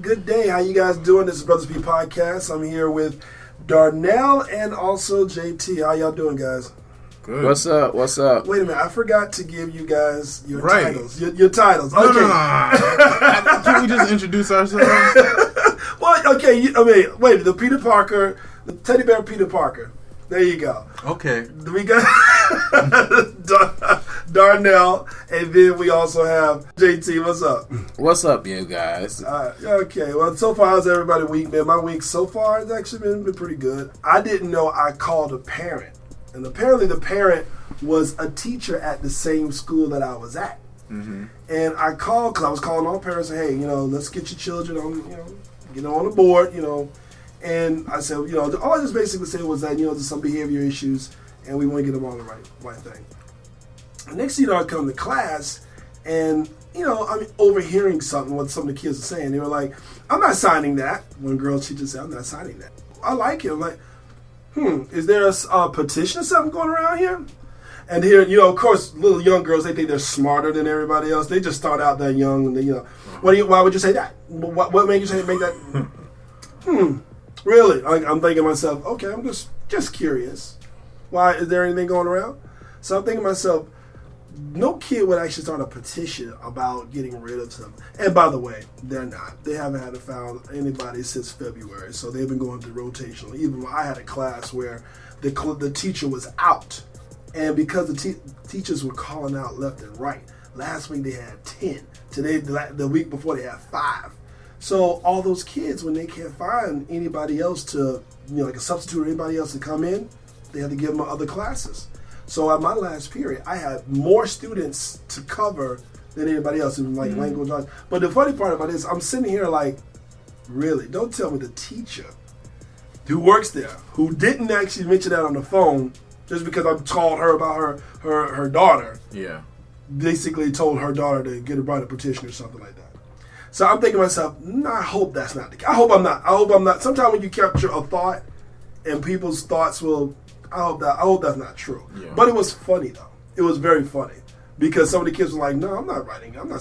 Good day. How you guys doing? This is Brothaspeak Podcast. I'm here with Darnell and also JT. How y'all doing, guys? Good. What's up? Wait a minute. I forgot to give you guys your titles. Your titles. Okay. No. Can we just introduce ourselves? Well, okay. Wait. The Peter Parker, the teddy bear Peter Parker. There you go. Okay. We got Darnell, and then we also have JT. What's up? What's up, you guys? Okay. Well, so far, how's everybody's week been? My week so far has actually been pretty good. I didn't know I called a parent. And apparently the parent was a teacher at the same school that I was at. Mm-hmm. And I called because I was calling all parents and, hey, let's get your children on, get them on the board, And I said, all I just basically said was that, there's some behavior issues and we want to get them on the right thing. And next thing you know, I come to class and, I'm overhearing something, what some of the kids are saying. They were like, I'm not signing that. One girl teacher said, I'm not signing that. I like it. I'm like, is there a petition or something going around here? And here, of course, little young girls, they think they're smarter than everybody else. They just start out that young, and they, why would you say that? What made you make that? Really? I'm thinking to myself, okay, I'm just curious. Why, is there anything going around? So I'm thinking to myself, no kid would actually start a petition about getting rid of something. And by the way, they're not. They haven't had to found anybody since February. So they've been going through rotational. Even when I had a class where the teacher was out. And because the teachers were calling out left and right. Last week they had 10. Today, the week before, they had 5. So all those kids, when they can't find anybody else to, like a substitute or anybody else to come in, they had to give them other classes. So at my last period, I had more students to cover than anybody else in language arts. But the funny part about this, I'm sitting here like, really? Don't tell me the teacher who works there, who didn't actually mention that on the phone, just because I told her about her daughter. Yeah. Basically told her daughter to get a write a petition or something like that. So I'm thinking to myself, I hope that's not the case. I hope I'm not. Sometimes when you capture a thought and people's thoughts will, I hope that's not true. Yeah. But it was funny though. It was very funny because some of the kids were like, "No, I'm not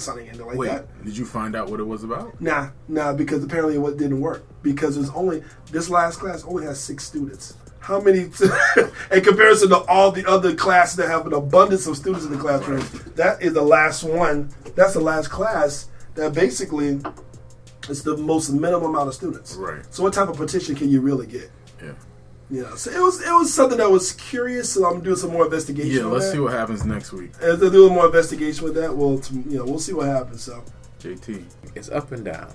signing anything like that." Did you find out what it was about? Nah, because apparently it didn't work because this last class only has 6 students. How many, in comparison to all the other classes that have an abundance of students in the classroom, that is the last one. That's the last class that basically is the most minimum amount of students. Right. So what type of petition can you really get? Yeah. Yeah, so it was something that was curious, so I'm doing some more investigation. Yeah, let's see what happens next week. As I do more investigation with that, we'll see what happens. So, JT, it's up and down,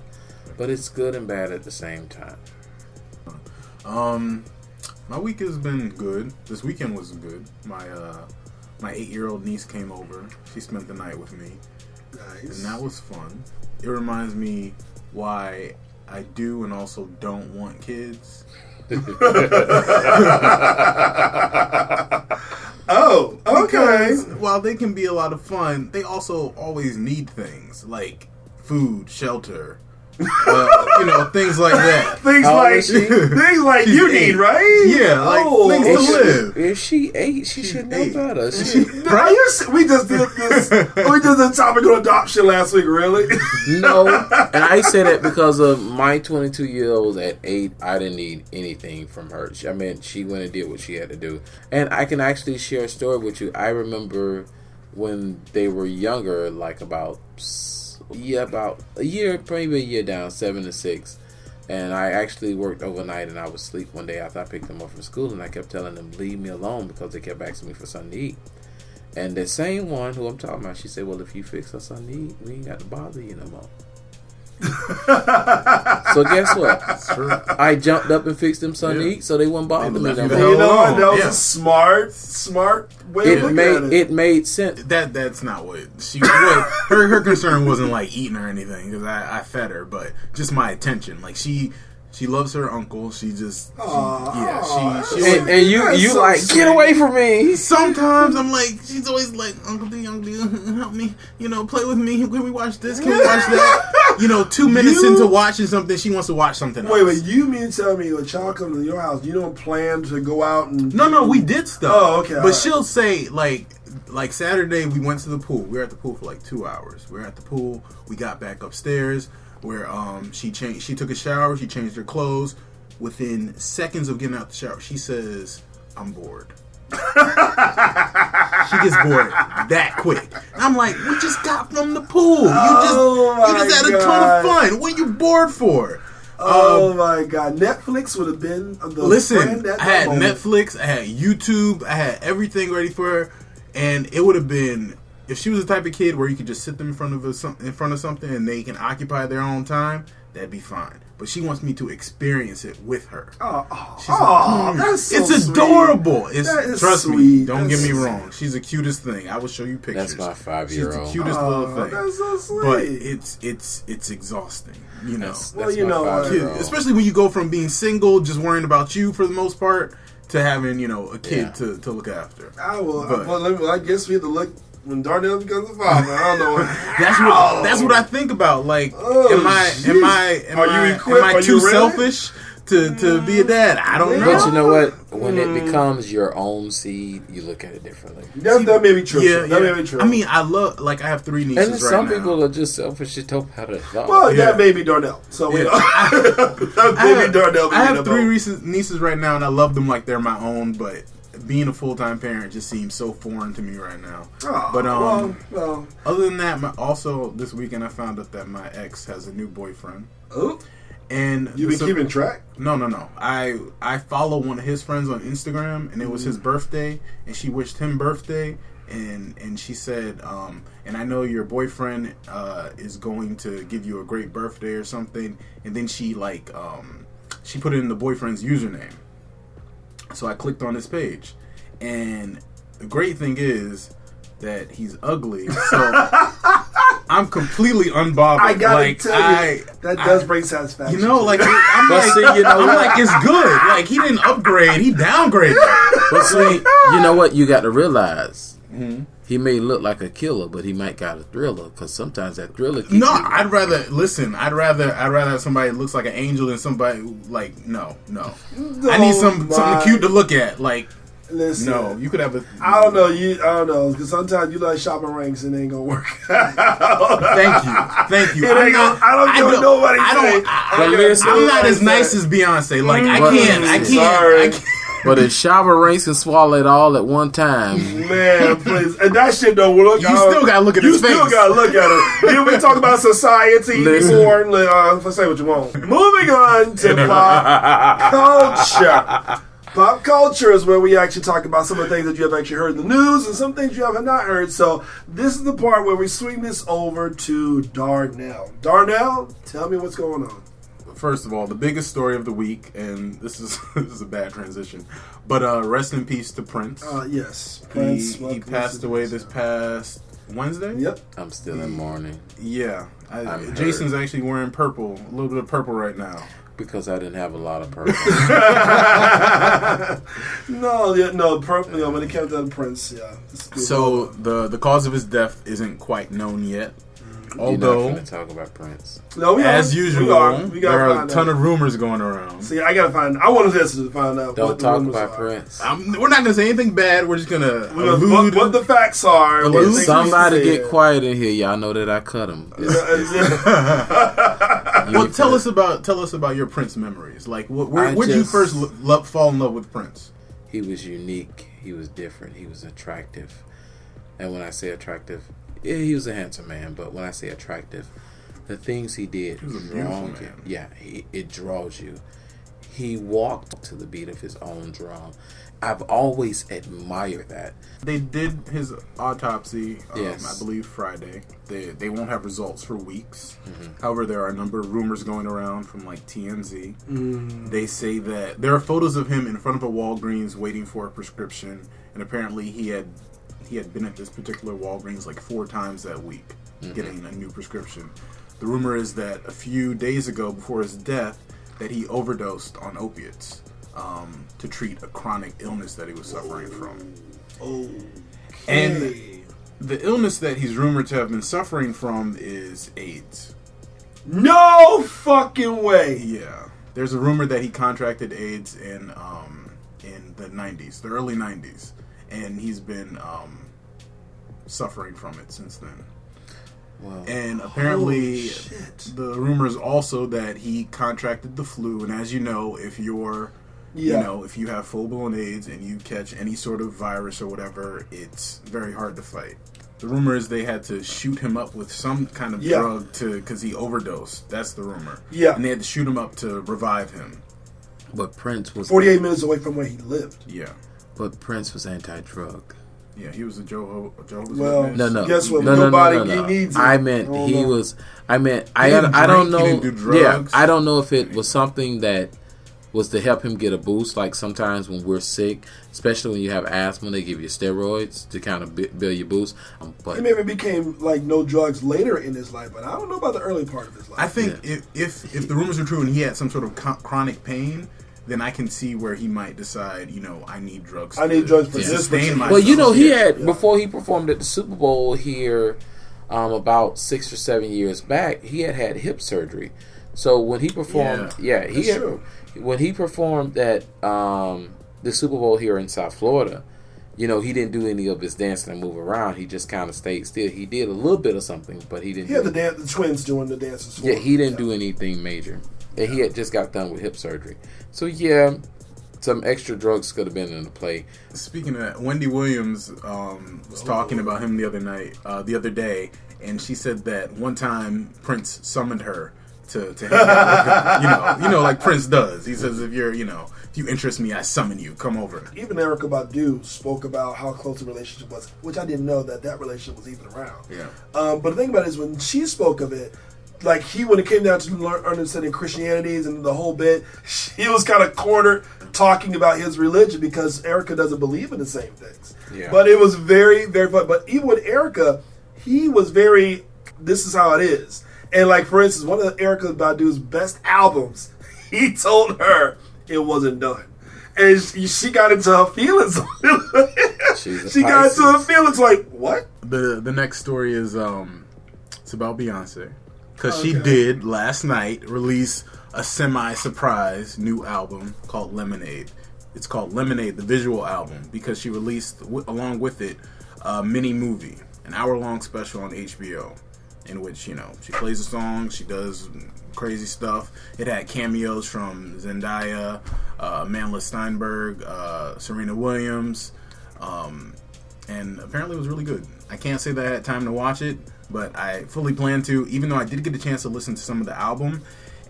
but it's good and bad at the same time. My week has been good. This weekend was good. My 8-year-old niece came over. She spent the night with me. Nice. And that was fun. It reminds me why I do and also don't want kids. Oh, okay. Because while they can be a lot of fun, they also always need things like food, shelter, things like that. Things like you need, right? Yeah, things to live. If she 8, she should know better. We just did this. We did the topic on adoption last week. Really? No, and I say that because of my 22-year-old at 8. I didn't need anything from her. She went and did what she had to do, and I can actually share a story with you. I remember when they were younger, like about a year, maybe a year down, 7 to 6. And I actually worked overnight and I was asleep one day after I picked them up from school, and I kept telling them, leave me alone, because they kept asking me for something to eat. And the same one who I'm talking about, she said, well, if you fix us something to eat, we ain't got to bother you no more. So guess what? I jumped up and fixed them something to eat, so they wouldn't bother me no more. You know what? That was a smart way of looking at it. It made sense. That's not what she was. Her concern wasn't like eating or anything, because I fed her, but just my attention. Like she loves her uncle. She just and you like sweet. Get away from me. Sometimes I'm like, she's always like, Uncle D, help me, play with me. Can we watch this? Can we watch that? 2 minutes into watching something, she wants to watch something else. Wait, you mean to tell me when a child comes to your house, you don't plan to go out and... No, we did stuff. Oh, okay. But she'll say, like Saturday, we went to the pool. We were at the pool for like 2 hours. We were at the pool. We got back upstairs. where she took a shower, she changed her clothes. Within seconds of getting out the shower, she says, "I'm bored." She gets bored that quick. And I'm like, "We just got from the pool. You just had a ton of fun. What are you bored for?" Oh my God! Netflix would have been the listen. I had Netflix, I had YouTube, I had everything ready for her, and it would have been, if she was the type of kid where you could just sit them in front of something and they can occupy their own time, that'd be fine. But she wants me to experience it with her. That's so it's sweet. adorable. Trust sweet. me. Don't That's get me so wrong. She's the cutest thing. I will show you pictures. That's my 5-year-old. She's the cutest little thing. That's so sweet. But it's exhausting. You know. That's Well, you know, 5-year-old. Especially when you go from being single, just worrying about you for the most part, to having a kid to look after. I will. But- I guess we have to look when Darnell becomes a father. I don't know. That's what I think about. Like, am I too ready? selfish to be a dad? I don't know. But you know what? When it becomes your own seed, you look at it differently. That may be true. Yeah, That may be true. I mean, I have 3 nieces And right some now. people are just selfish to talk about it. Well, that may be Darnell. So we know. That may be Darnell. I have 3 nieces right now, and I love them like they're my own, but being a full-time parent just seems so foreign to me right now. But well. other than that, also this weekend I found out that my ex has a new boyfriend. Oh, And you been keeping track? No. I follow one of his friends on Instagram, and it was his birthday, and she wished him birthday, and she said, and I know your boyfriend is going to give you a great birthday or something, and then she she put in the boyfriend's username. So I clicked on his page, and the great thing is that he's ugly, so I'm completely unbothered. I gotta tell you, that does bring satisfaction. I'm like, it's good. Like, he didn't upgrade, he downgraded. But see, you know what? You got to realize he may look like a killer, but he might got a thriller, because sometimes that thriller. I'd rather have somebody that looks like an angel than somebody no. I need something cute to look at. Like, listen, no, you could have a. I don't know, because sometimes you like shopping ranks and it ain't gonna work. Thank you. I don't give nobody. I'm not as nice as Beyonce. Like, I can't. But if Shabba Ranks can swallow it all at one time, man, please, and that shit don't work. You still gotta look at his face. You still gotta look at it. Then we talk about society before. Let's say what you want. Moving on to pop culture. Pop culture is where we actually talk about some of the things that you have actually heard in the news and some things you have not heard. So this is the part where we swing this over to Darnell. Darnell, tell me what's going on. First of all, the biggest story of the week, and this is a bad transition, but rest in peace to Prince. Yes. Prince, he passed away this past Wednesday? Yep. I'm still in mourning. Yeah. Jason's actually wearing purple, a little bit of purple right now. Because I didn't have a lot of purple. No, purple. When it comes to Prince, yeah. So the cause of his death isn't quite known yet. Although, you're not going to talk about Prince. No, as usual, there are a ton of rumors going around. See, I want to find out. Don't talk about Prince. We're not going to say anything bad. We're just going to allude what the facts are. Somebody get quiet in here. Y'all know that I cut him. Well, tell us about your Prince memories. Like, where did you first fall in love with Prince? He was unique. He was different. He was attractive. And when I say attractive, yeah, he was a handsome man. But when I say attractive, the things he did, he was a beautiful man. Yeah, it draws you. He walked to the beat of his own drum. I've always admired that. They did his autopsy, yes. I believe Friday. They won't have results for weeks. Mm-hmm. However, there are a number of rumors going around from like TMZ. Mm. They say that there are photos of him in front of a Walgreens waiting for a prescription, and apparently he had been at this particular Walgreens like 4 times that week, getting a new prescription. The rumor is that a few days ago, before his death, that he overdosed on opiates to treat a chronic illness that he was suffering from. Okay. And the illness that he's rumored to have been suffering from is AIDS. No fucking way. Yeah. There's a rumor that he contracted AIDS in the 90s, the early 90s. And he's been suffering from it since then. Wow. And apparently, the rumors also that he contracted the flu. And as you know, if you're, if you have full-blown AIDS and you catch any sort of virus or whatever, it's very hard to fight. The rumor is they had to shoot him up with some kind of drug because he overdosed. That's the rumor. Yeah. And they had to shoot him up to revive him. But Prince was 48 minutes away from where he lived. Yeah. But Prince was anti-drug. Yeah, he was a Jehovah's Well, Witness. No. Guess what? No. Nobody needs it. I meant he was. I meant I didn't don't drink, know. he didn't do drugs. Yeah, I don't know if it was something that was to help him get a boost. Like sometimes when we're sick, especially when you have asthma, they give you steroids to kind of build your boost. But He maybe became like no drugs later in his life, but I don't know about the early part of his life. I think if the rumors are true and he had some sort of chronic pain, then I can see where he might decide, I need drugs. I need drugs for to this sustain myself. Well, he had before he performed at the Super Bowl here, about 6 or 7 years back, he had hip surgery. So when he performed, when he performed at the Super Bowl here in South Florida, he didn't do any of his dancing and move around. He just kind of stayed still. He did a little bit of something, but he didn't. He had the twins doing the dances. Yeah, he didn't do anything major. And he had just got done with hip surgery. So, some extra drugs could have been in the play. Speaking of that, Wendy Williams was talking about him the other day, and she said that one time Prince summoned her to hang out with him. Like Prince does. He says, if you interest me, I summon you. Come over. Even Erykah Badu spoke about how close the relationship was, which I didn't know that relationship was even around. Yeah. But the thing about it is when she spoke of it, like when it came down to understanding Christianities and the whole bit, he was kind of cornered talking about his religion because Erykah doesn't believe in the same things. Yeah. But it was very, very fun. But even with Erykah, he was very, this is how it is. And like, for instance, one of Erykah Badu's best albums, he told her it wasn't done. And she got into her feelings. She got into her feelings like, what? The next story is it's about Beyonce. Because she did, last night, release a semi-surprise new album called Lemonade. It's called Lemonade, the visual album, because she released, along with it, a mini movie, an hour-long special on HBO, in which, she plays a song, she does crazy stuff. It had cameos from Zendaya, Amanda Steinberg, Serena Williams, and apparently it was really good. I can't say that I had time to watch it, but I fully plan to, even though I did get a chance to listen to some of the album.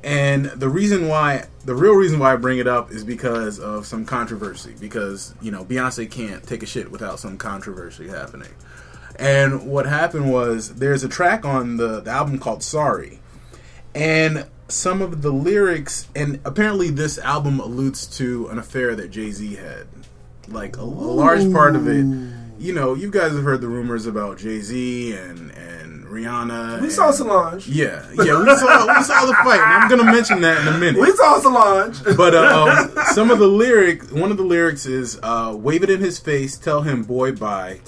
And the real reason why I bring it up is because of some controversy. Because, Beyonce can't take a shit without some controversy happening. And what happened was, there's a track on the album called Sorry. And some of the lyrics, and apparently this album alludes to an affair that Jay-Z had. Like, a large part of it, you guys have heard the rumors about Jay-Z and Rihanna. We saw Solange. Yeah, we saw the fight, and I'm going to mention that in a minute. We saw Solange. But one of the lyrics is, wave it in his face, tell him boy bye,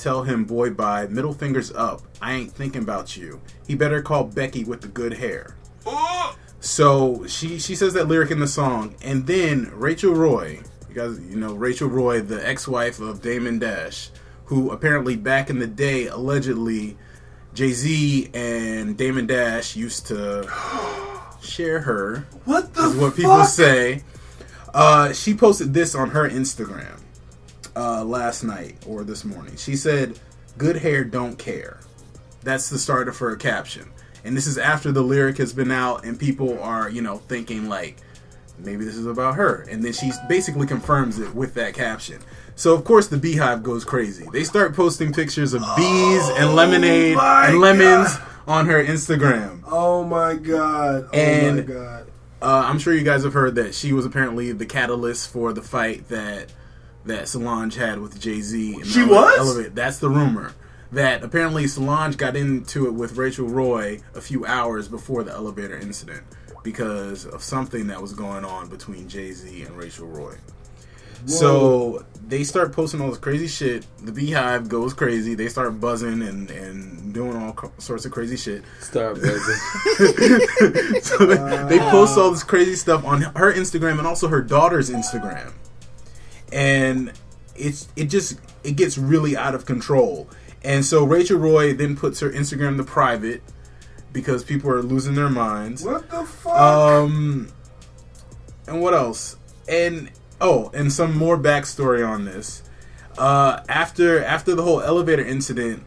middle fingers up, I ain't thinking about you. He better call Becky with the good hair. So she says that lyric in the song, and then Rachel Roy, you guys, Rachel Roy, the ex-wife of Damon Dash, who apparently back in the day, allegedly, Jay-Z and Damon Dash used to share her. What the is what fuck? People say. She posted this on her Instagram last night or this morning. She said, "Good hair don't care." That's the start of her caption. And this is after the lyric has been out and people are, thinking like, maybe this is about her. And then she basically confirms it with that caption. So, of course, the Beehive goes crazy. They start posting pictures of bees and lemonade and lemons on her Instagram. Oh, my God. My God. I'm sure you guys have heard that she was apparently the catalyst for the fight that Solange had with Jay-Z. She was? Elevator. That's the rumor. That apparently Solange got into it with Rachel Roy a few hours before the elevator incident because of something that was going on between Jay-Z and Rachel Roy. Whoa. So they start posting all this crazy shit. The Beehive goes crazy. They start buzzing and doing all sorts of crazy shit. Start buzzing. So they post all this crazy stuff on her Instagram and also her daughter's Instagram. And it gets really out of control. And so Rachel Roy then puts her Instagram to private because people are losing their minds. What the fuck? And what else? And some more backstory on this. After the whole elevator incident,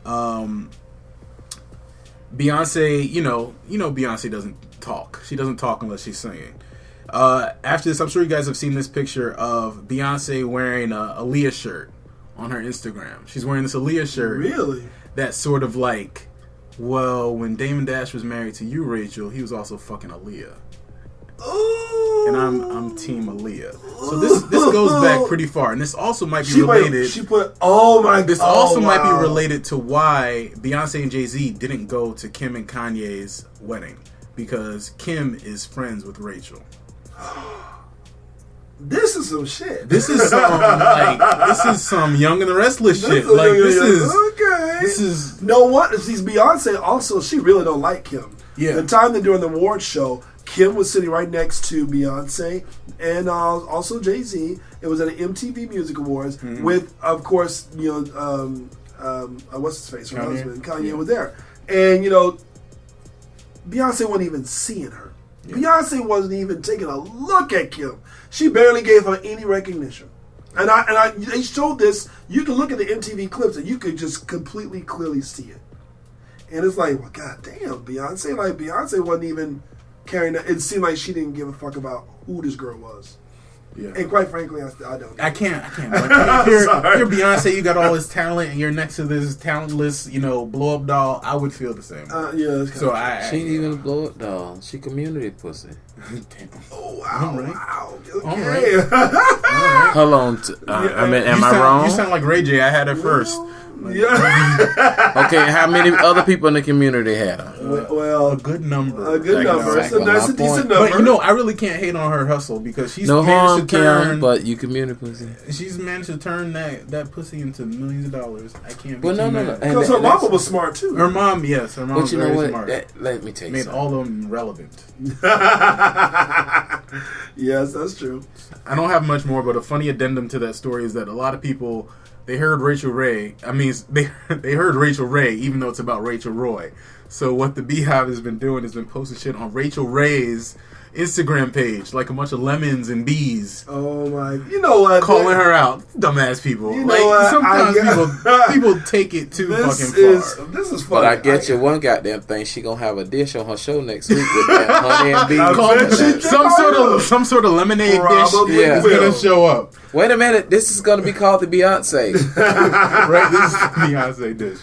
Beyonce, you know, Beyonce doesn't talk. She doesn't talk unless she's singing. After this, I'm sure you guys have seen this picture of Beyonce wearing a Aaliyah shirt on her Instagram. She's wearing this Aaliyah shirt. Really? That's sort of like, well, when Damon Dash was married to you, Rachel, he was also fucking Aaliyah. Ooh. And I'm Team Aaliyah. So this goes back pretty far, and this also might be related. This also might be related to why Beyonce and Jay-Z didn't go to Kim and Kanye's wedding, because Kim is friends with Rachel. This is some shit. This is some Young and the Restless shit. This is no what? She's Beyonce. Also, she really don't like Kim. Yeah. The time they're doing the award show, Kim was sitting right next to Beyonce and also Jay-Z. It was at an MTV Music Awards with, of course, what's his face? Her husband, Kanye was there, and Beyonce wasn't even seeing her. Yeah. Beyonce wasn't even taking a look at Kim. She barely gave her any recognition. And they showed this. You can look at the MTV clips and you could just completely clearly see it. And it's like, well, goddamn, Beyonce. Like, Beyonce wasn't even carrying that. It seemed like she didn't give a fuck about who this girl was. Yeah. And quite frankly, I don't. I can't. Like, if you're Beyonce, you got all this talent, and you're next to this talentless, blow up doll. I would feel the same. Yeah. So she ain't even a blow up doll. She community pussy. Damn. Oh wow! All right. Wow. Okay. All right. Hold on. Am I wrong? You sound like Ray J. I had her first. Yeah. Okay, how many other people in the community had her? Well, a good number. A good number. Exactly. That's a decent number. But I really can't hate on her hustle, because she's no harm, managed to turn. But you community pussy. She's managed to turn that pussy into millions of dollars. I can't. But no. Because her mama was smart too. Her mom, yes, her mom was very smart. Let me tell you, made all of them relevant. Yes, that's true. I don't have much more, but a funny addendum to that story is that a lot of people, they heard Rachel Ray. I mean, they heard Rachel Ray, even though it's about Rachel Roy. So what the Beehive has been doing is been posting shit on Rachel Ray's Instagram page, like a bunch of lemons and bees. Oh my! You know what? Calling her out, dumbass people. You know what? Sometimes people take it too fucking far. This is funny. But I get you one goddamn thing. She gonna have a dish on her show next week with that honey and bees. Some sort of lemonade Probably dish is gonna show up. Wait a minute, this is gonna be called the Beyonce. Right, this is the Beyonce dish.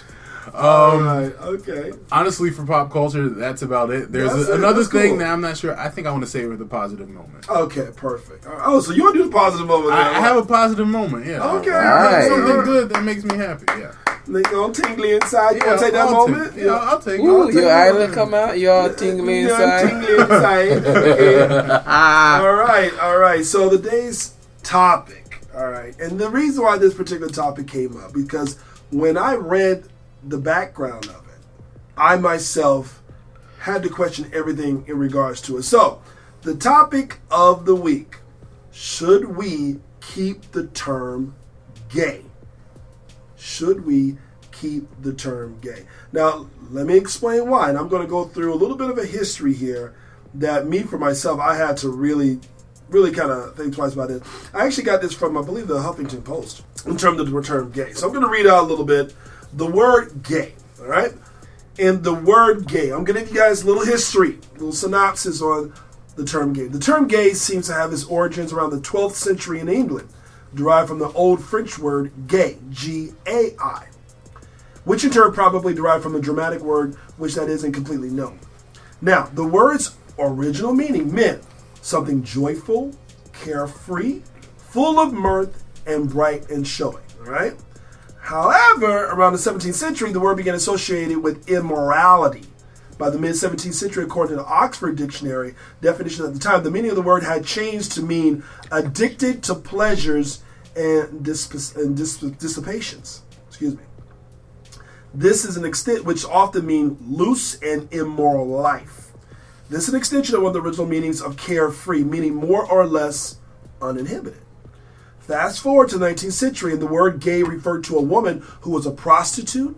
Right, okay. Honestly, for pop culture, that's about it. There's another thing that I'm not sure. I think I want to say with a positive moment. Okay, perfect. Oh, so you want to do the positive moment? I have a positive moment. Yeah. Okay. All right. Something good that makes me happy. Yeah. Like all tingly inside. You want to take that moment? I'll take it. Ooh, your island come out. You all tingly inside. Tingly inside. Okay. All right. So the day's topic. All right, and the reason why this particular topic came up, because when I read the background of it, I myself had to question everything in regards to it. So, the topic of the week: should we keep the term gay? Should we keep the term gay? Now, let me explain why, and I'm going to go through a little bit of a history here that for myself, I had to really kind of think twice about it. I actually got this from, I believe, the Huffington Post in terms of the term gay. So I'm going to read out a little bit. The word gay, all right? And the word gay, I'm going to give you guys a little history, a little synopsis on the term gay. The term gay seems to have its origins around the 12th century in England, derived from the Old French word gay, G-A-I, which in turn probably derived from the Germanic word, which that isn't completely known. Now, the word's original meaning meant something joyful, carefree, full of mirth, and bright and showy, all right? However, around the 17th century, the word began associated with immorality. By the mid-17th century, according to the Oxford Dictionary definition at the time, the meaning of the word had changed to mean addicted to pleasures and dissipations. Excuse me. This is an extent which often mean loose and immoral life. This is an extension of one of the original meanings of carefree, meaning more or less uninhibited. Fast forward to the 19th century, and the word gay referred to a woman who was a prostitute,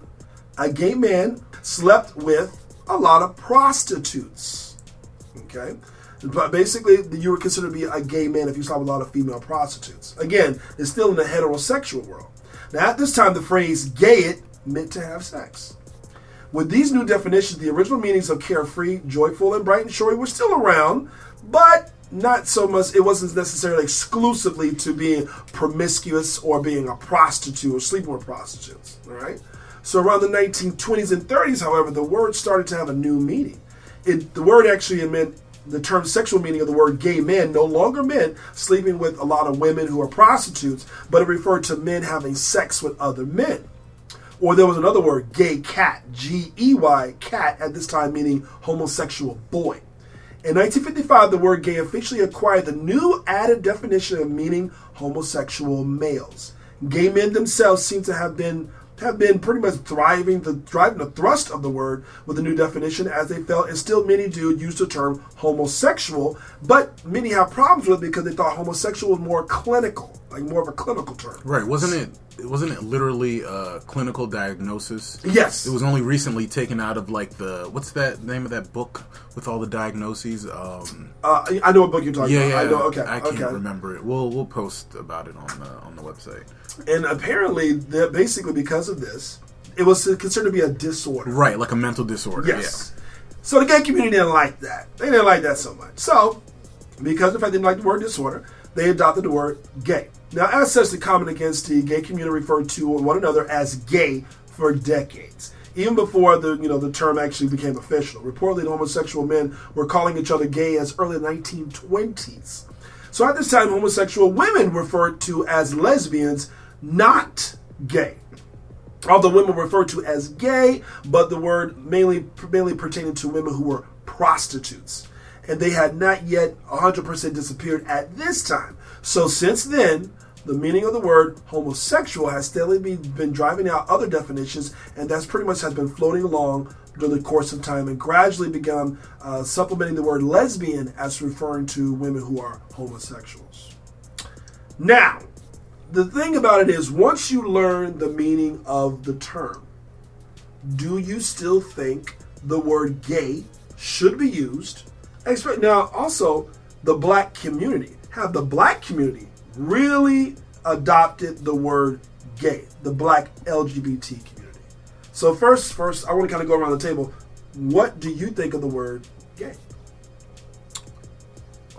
a gay man, slept with, a lot of prostitutes. Okay? But basically, you were considered to be a gay man if you saw a lot of female prostitutes. Again, it's still in the heterosexual world. Now, at this time, the phrase gay it meant to have sex. With these new definitions, the original meanings of carefree, joyful, and bright and showy were still around, but not so much, it wasn't necessarily exclusively to being promiscuous or being a prostitute or sleeping with prostitutes. All right? So around the 1920s and 30s, however, the word started to have a new meaning. The word actually meant, the term sexual meaning of the word gay man no longer meant sleeping with a lot of women who are prostitutes, but it referred to men having sex with other men. Or there was another word, gay cat, G-E-Y, cat, at this time meaning homosexual boy. In 1955, the word gay officially acquired the new added definition of meaning homosexual males. Gay men themselves seem to have been pretty much driving the thrust of the word with the new definition, as they felt, and still many do use the term homosexual, but many have problems with it because they thought homosexual was more clinical, like more of a clinical term. Right, wasn't it literally a clinical diagnosis? Yes. It was only recently taken out of like what's that name of that book with all the diagnoses? I know what book you're talking about. Yeah, I know. Okay, I can't remember it. We'll post about it on the website. And apparently, basically because of this, it was considered to be a disorder. Right, like a mental disorder. Yes. Yeah. So the gay community didn't like that. They didn't like that so much. So, because of the fact they didn't like the word disorder, they adopted the word gay. Now, as such, the comment against the gay community referred to one another as gay for decades. Even before the term actually became official. Reportedly, the homosexual men were calling each other gay as early as the 1920s. So at this time, homosexual women referred to as lesbians, not gay. Although women were referred to as gay, but the word mainly pertaining to women who were prostitutes. And they had not yet 100% disappeared at this time. So since then, the meaning of the word homosexual has steadily been driving out other definitions, and that's pretty much has been floating along during the course of time and gradually begun supplementing the word lesbian as referring to women who are homosexuals. Now, the thing about it is, once you learn the meaning of the term, do you still think the word gay should be used? Now, also, the black community. Have the black community really adopted the word gay? The black LGBT community. So first, I want to kind of go around the table. What do you think of the word gay?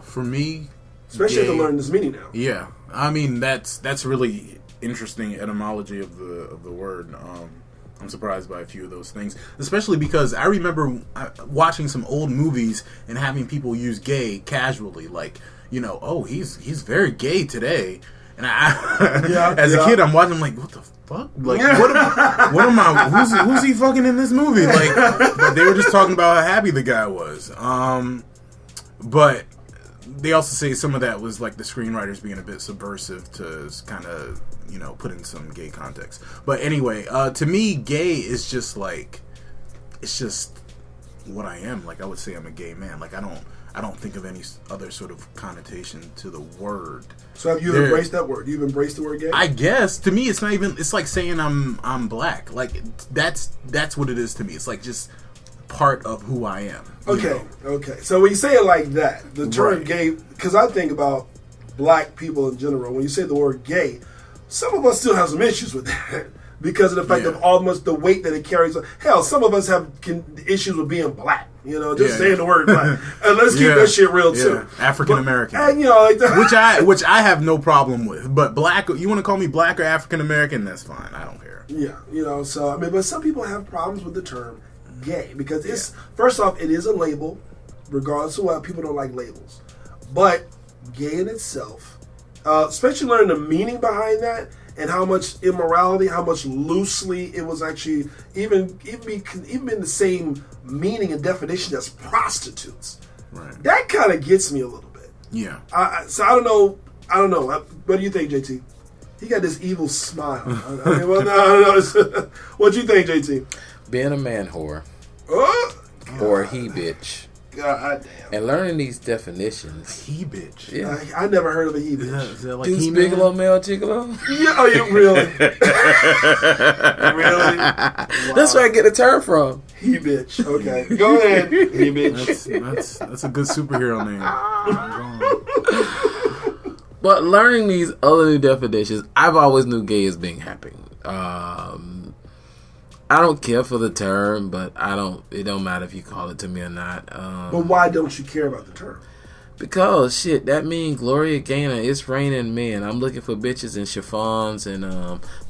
For me, especially to learn this meaning now. Yeah, I mean that's really interesting etymology of the word. I'm surprised by a few of those things, especially because I remember watching some old movies and having people use gay casually, like, oh, he's very gay today. And as a kid, I'm watching, I'm like, what the fuck? Like, what am I? Who's he fucking in this movie? Like, but they were just talking about how happy the guy was. But they also say some of that was like the screenwriters being a bit subversive to kind of, put in some gay context. But anyway, to me, gay is just like, it's just what I am. Like, I would say I'm a gay man. Like, I don't think of any other sort of connotation to the word. So have you embraced that word? You've embraced the word gay? I guess. To me, it's not even, it's like saying I'm black. Like, that's what it is to me. It's like just part of who I am. Okay. So when you say it like that, the term gay, because I think about black people in general, when you say the word gay, some of us still have some issues with that because of the fact of almost the weight that it carries. Hell, some of us have issues with being black. Saying the word black. And let's keep that shit real too. African American, and like which I have no problem with. But black, you want to call me black or African American? That's fine. I don't care. Yeah, So I mean, but some people have problems with the term gay because it's first off, it is a label, regardless of what people don't like labels. But gay in itself, especially learning the meaning behind that. And how much immorality, how much loosely it was actually even in the same meaning and definition as prostitutes. Right. That kind of gets me a little bit. Yeah. So I don't know. What do you think, JT? He got this evil smile. I mean, well, no. What do you think, JT? Being a man whore. Or a he bitch. God damn. And learning these definitions. He bitch. Yeah. I never heard of a he bitch. Is that like Deuce Bigelow, male gigolo? Yeah, oh, you really? Really? Wow. That's where I get the term from. He bitch. Okay. Go ahead. He bitch. That's a good superhero name. But learning these other new definitions, I've always knew gay as being happy. I don't care for the term, but it don't matter if you call it to me or not. But why don't you care about the term? Because shit, that means Gloria Gaynor, it's raining men. I'm looking for bitches in chiffons and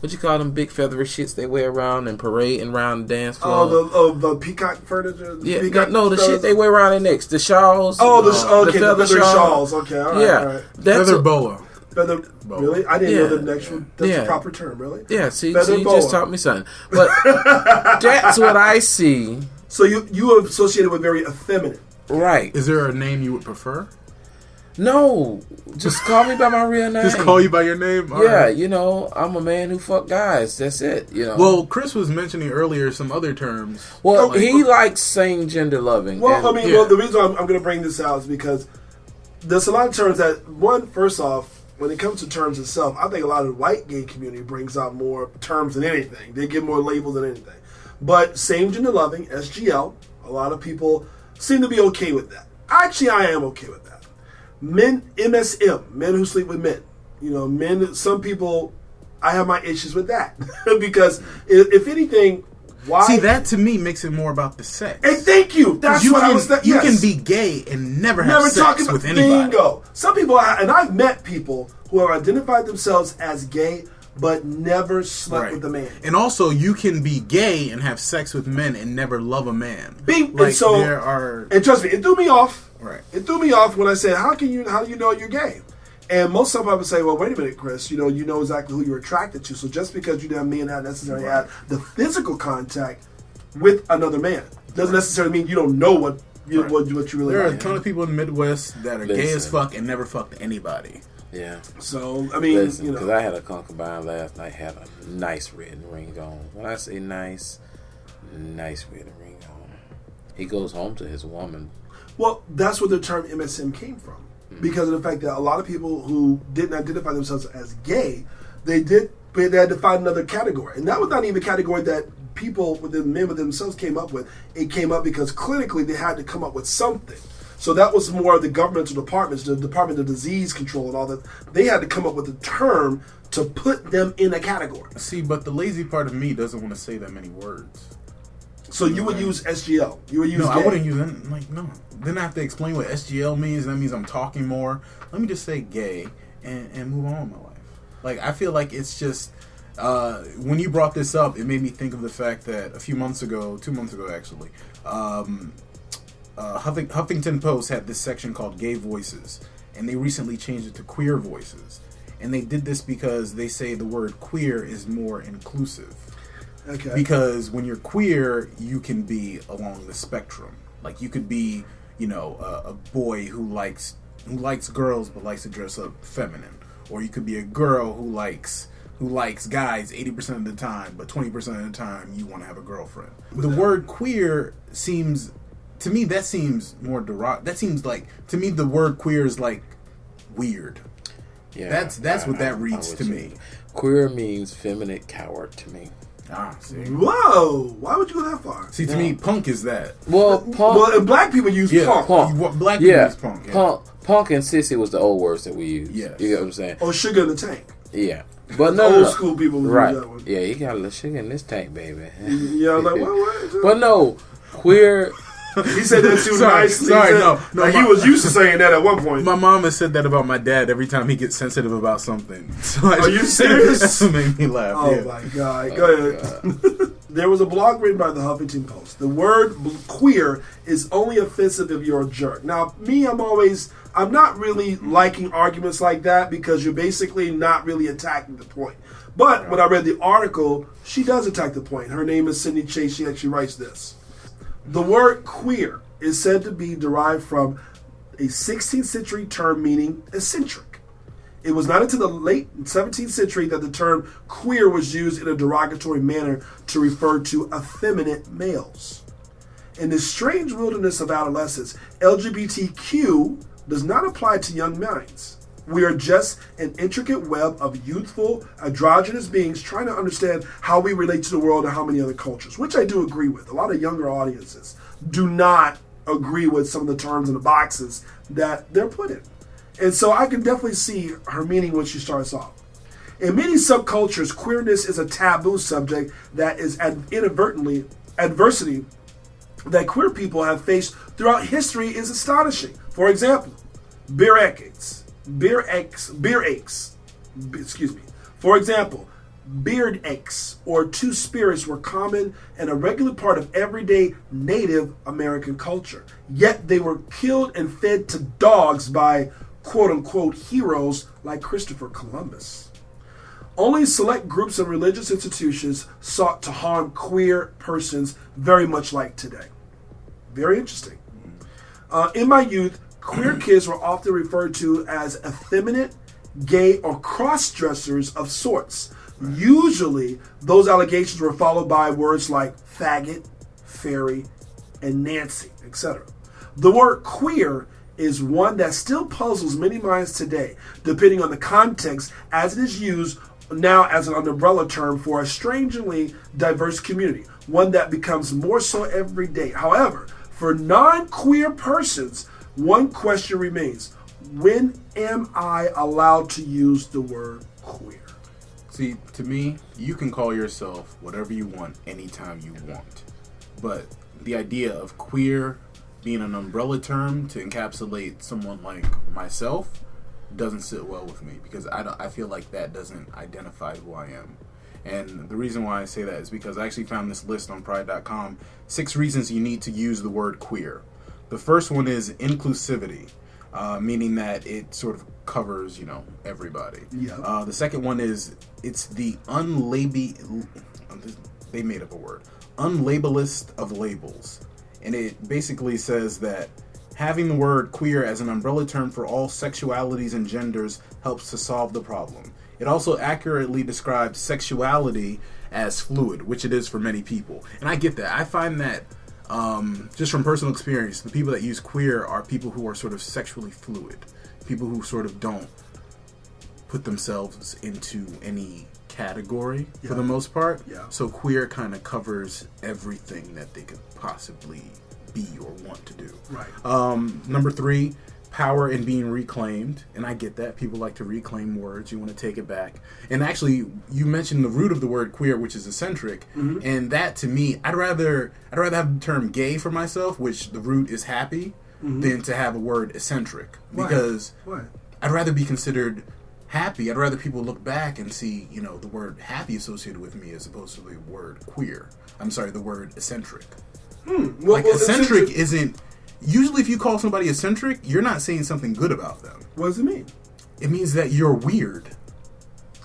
what you call them big feathery shits they wear around and parading around the dance floor. The peacock furniture. Yeah, peacock the shit they wear around their necks, the shawls. The feather shawls. Okay, all right. Feather boa. Feather boa. Really? I didn't know that's a proper term. Really? Yeah. See, you just taught me something. But that's what I see. So you associate it with very effeminate. Right. Is there a name you would prefer? No, just call me by my real name. Just call you by your name? All yeah, right. I'm a man who fuck guys. That's it, Well, Chris was mentioning earlier some other terms. Well, he likes saying gender loving. Well, the reason I'm going to bring this out is because there's a lot of terms that, first off, when it comes to terms itself, I think a lot of the white gay community brings out more terms than anything. They give more labels than anything. But same gender loving, SGL, a lot of people seem to be okay with that. Actually, I am okay with that. Men, MSM, men who sleep with men. Men, some people, I have my issues with that. Because, if anything, why... See, that to me makes it more about the sex. And thank you! That's what I was... You can be gay and never have sex with anybody. Bingo! Some people, and I've met people who have identified themselves as gay, but never slept with a man. And also, you can be gay and have sex with men and never love a man. And trust me, it threw me off. Right. It threw me off when I said, how do you know you're gay? And most people would say, well, wait a minute, Chris, you know exactly who you're attracted to. So just because you don't not necessarily have the physical contact with another man doesn't necessarily mean you don't know what you really There are like. a ton of people in the Midwest that are gay as fuck and never fucked anybody. Yeah. So, I mean, because I had a concubine last night, had a nice red ring on. When I say nice red ring on. He goes home to his woman. Well, that's where the term MSM came from. Because of the fact that a lot of people who didn't identify themselves as gay, they had to find another category. And that was not even a category that men within themselves came up with. It came up because clinically they had to come up with something. So that was more of the governmental departments, the Department of Disease Control and all that. They had to come up with a term to put them in a category. See, but the lazy part of me doesn't want to say that many words. So you would use SGL. You would use No, gay. I wouldn't use it. No. Then I have to explain what SGL means. That means I'm talking more. Let me just say gay and move on with my life. I feel like it's just... when you brought this up, it made me think of the fact that a few months ago, 2 months ago actually, Huffington Post had this section called Gay Voices, and they recently changed it to Queer Voices. And they did this because they say the word queer is more inclusive. Okay. Because when you're queer, you can be along the spectrum. Like you could be, a boy who likes girls but likes to dress up feminine, or you could be a girl who likes guys 80% of the time, but 20% of the time you want to have a girlfriend. The word queer seems more that seems like, to me, the word queer is like weird. Yeah, that's what that reads to me. Queer means feminine coward to me. See. Whoa! Why would you go that far? See, to me, punk is that. Well, punk. Well, black people use punk. Black people use punk. Yeah. Punk and sissy was the old words that we used. Yes. You get what I'm saying? Or sugar in the tank. Yeah. But no, old school people would use that one. Yeah, you got a little sugar in this tank, baby. Yeah, like what? But no, queer. He said that too nicely. Sorry, no. He was used to saying that at one point. My mom has said that about my dad every time he gets sensitive about something. So Are you serious? That made me laugh. Oh my God! Go ahead. There was a blog written by the Huffington Post. The word queer is only offensive if you're a jerk. Now, I'm not really liking arguments like that because you're basically not really attacking the point. But when I read the article, she does attack the point. Her name is Sydney Chase. She actually writes this. The word queer is said to be derived from a 16th century term meaning eccentric. It was not until the late 17th century that the term queer was used in a derogatory manner to refer to effeminate males. In this strange wilderness of adolescence, LGBTQ does not apply to young minds. We are just an intricate web of youthful, androgynous beings trying to understand how we relate to the world and how many other cultures, which I do agree with. A lot of younger audiences do not agree with some of the terms and the boxes that they're put in. And so I can definitely see her meaning when she starts off. In many subcultures, queerness is a taboo subject that is adversity that queer people have faced throughout history is astonishing. For example, beer aches. For example, beard aches or two spirits were common and a regular part of everyday Native American culture. Yet they were killed and fed to dogs by quote-unquote heroes like Christopher Columbus. Only select groups and religious institutions sought to harm queer persons, very much like today. Very interesting. In my youth, queer kids were often referred to as effeminate, gay, or cross-dressers of sorts. Usually, those allegations were followed by words like faggot, fairy, and Nancy, etc. The word queer is one that still puzzles many minds today, depending on the context, as it is used now as an umbrella term for a strangely diverse community, one that becomes more so every day. However, for non-queer persons, one question remains: when am I allowed to use the word queer? See, to me, you can call yourself whatever you want anytime you want. But the idea of queer being an umbrella term to encapsulate someone like myself doesn't sit well with me, because I feel like that doesn't identify who I am. And the reason why I say that is because I actually found this list on Pride.com, 6 reasons you need to use the word queer. The first one is inclusivity, meaning that it sort of covers, everybody. Yeah. The second one is it's the they made up a word, unlabelist of labels. And it basically says that having the word queer as an umbrella term for all sexualities and genders helps to solve the problem. It also accurately describes sexuality as fluid, which it is for many people. And I get that. I find that, just from personal experience, the people that use queer are people who are sort of sexually fluid. People who sort of don't put themselves into any category for the most part. Yeah. So queer kind of covers everything that they could possibly be or want to do. Right. Number 3, power in being reclaimed. And I get that. People like to reclaim words. You want to take it back. And actually, you mentioned the root of the word queer, which is eccentric. Mm-hmm. And that, to me, I'd rather have the term gay for myself, which the root is happy, than to have a word eccentric. Because I'd rather be considered happy. I'd rather people look back and see, the word happy associated with me as opposed to the word queer. I'm sorry, the word eccentric. Well, eccentric isn't... Usually if you call somebody eccentric, you're not saying something good about them. What does it mean? It means that you're weird.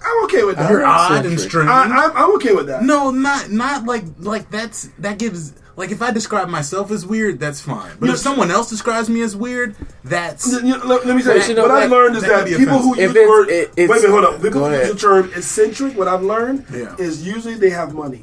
I'm okay with that. You're odd and strange. I'm okay with that. No, not like that gives... Like, if I describe myself as weird, that's fine. But if someone else describes me as weird, that's... Let me say, what I've learned is that people who use the word... Wait a minute, hold up. People who use the term eccentric, what I've learned is usually they have money.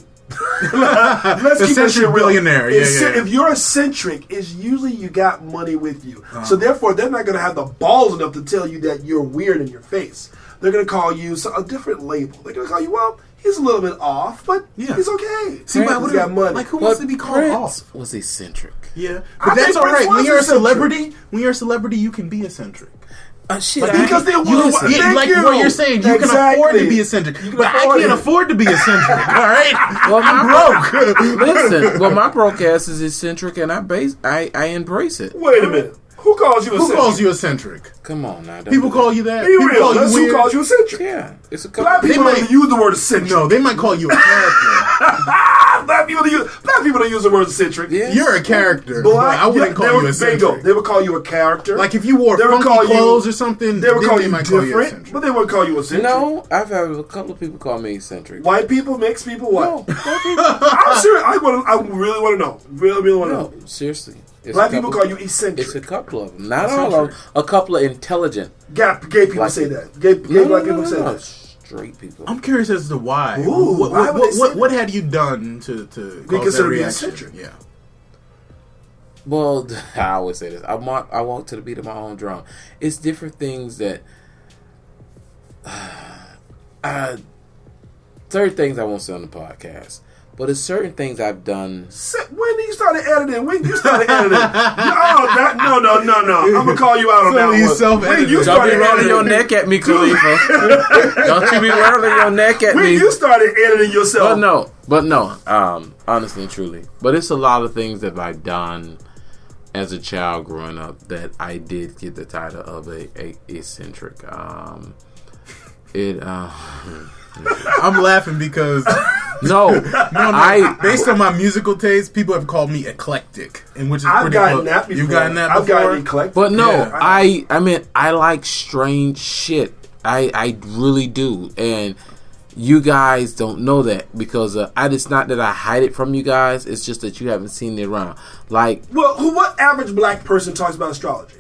Let's keep it real. Billionaire. If you're eccentric, it's usually you got money with you. So therefore, they're not going to have the balls enough to tell you that you're weird in your face. They're going to call you a different label. They're going to call you, well, he's a little bit off, but he's okay. See, but he's got money. Like, who wants to be called off? Was eccentric. Yeah, but that's all right. When you're a celebrity, you can be eccentric. Shit, because they will. Like what you're saying, you can afford to be eccentric, but I can't afford to be eccentric. All right, well, I'm broke. Listen, well, my broke ass is eccentric, and I embrace it. Wait a minute. Who calls you eccentric? Who calls you eccentric? Come on now. People call you that. Be real. That's who calls you eccentric. Yeah, it's a couple. Black people don't use the word eccentric. No, they might call you a character. Black people don't use the word eccentric. Yes. You're a character. I wouldn't call you eccentric. They would call you a character. Like if you wore funky clothes or something, they would call you different, but they wouldn't call you eccentric. No, I've had a couple of people call me eccentric. White people, mixed people, what? No, I'm serious. I really want to know. Really want to know. No, seriously. Black people call you eccentric. It's a couple of them. Not all of them. A couple of intelligent. Gay people say that. Gay black people say that. Straight people. I'm curious as to why. Ooh, what had you done to cause that reaction? Yeah. Well, I always say this. I walk to the beat of my own drum. It's different things that certain things I won't say on the podcast, but it's certain things I've done. When you started editing? When you started editing? No. I'm gonna call you out on that one. When you Don't started be rolling editing your neck at me, Khalifa. Don't you be rolling your neck at me. When you started editing yourself? But no. Honestly and truly, but it's a lot of things that I've done as a child growing up that I did get the title of a eccentric. I'm laughing because no, based on my musical taste, people have called me eclectic, and which is I've gotten that before. You've gotten that before? I've gotten eclectic. But no, Yeah. I mean I like strange shit. I really do, and you guys don't know that because it's not that I hide it from you guys. It's just that you haven't seen it around. Like, well, what average black person talks about astrology?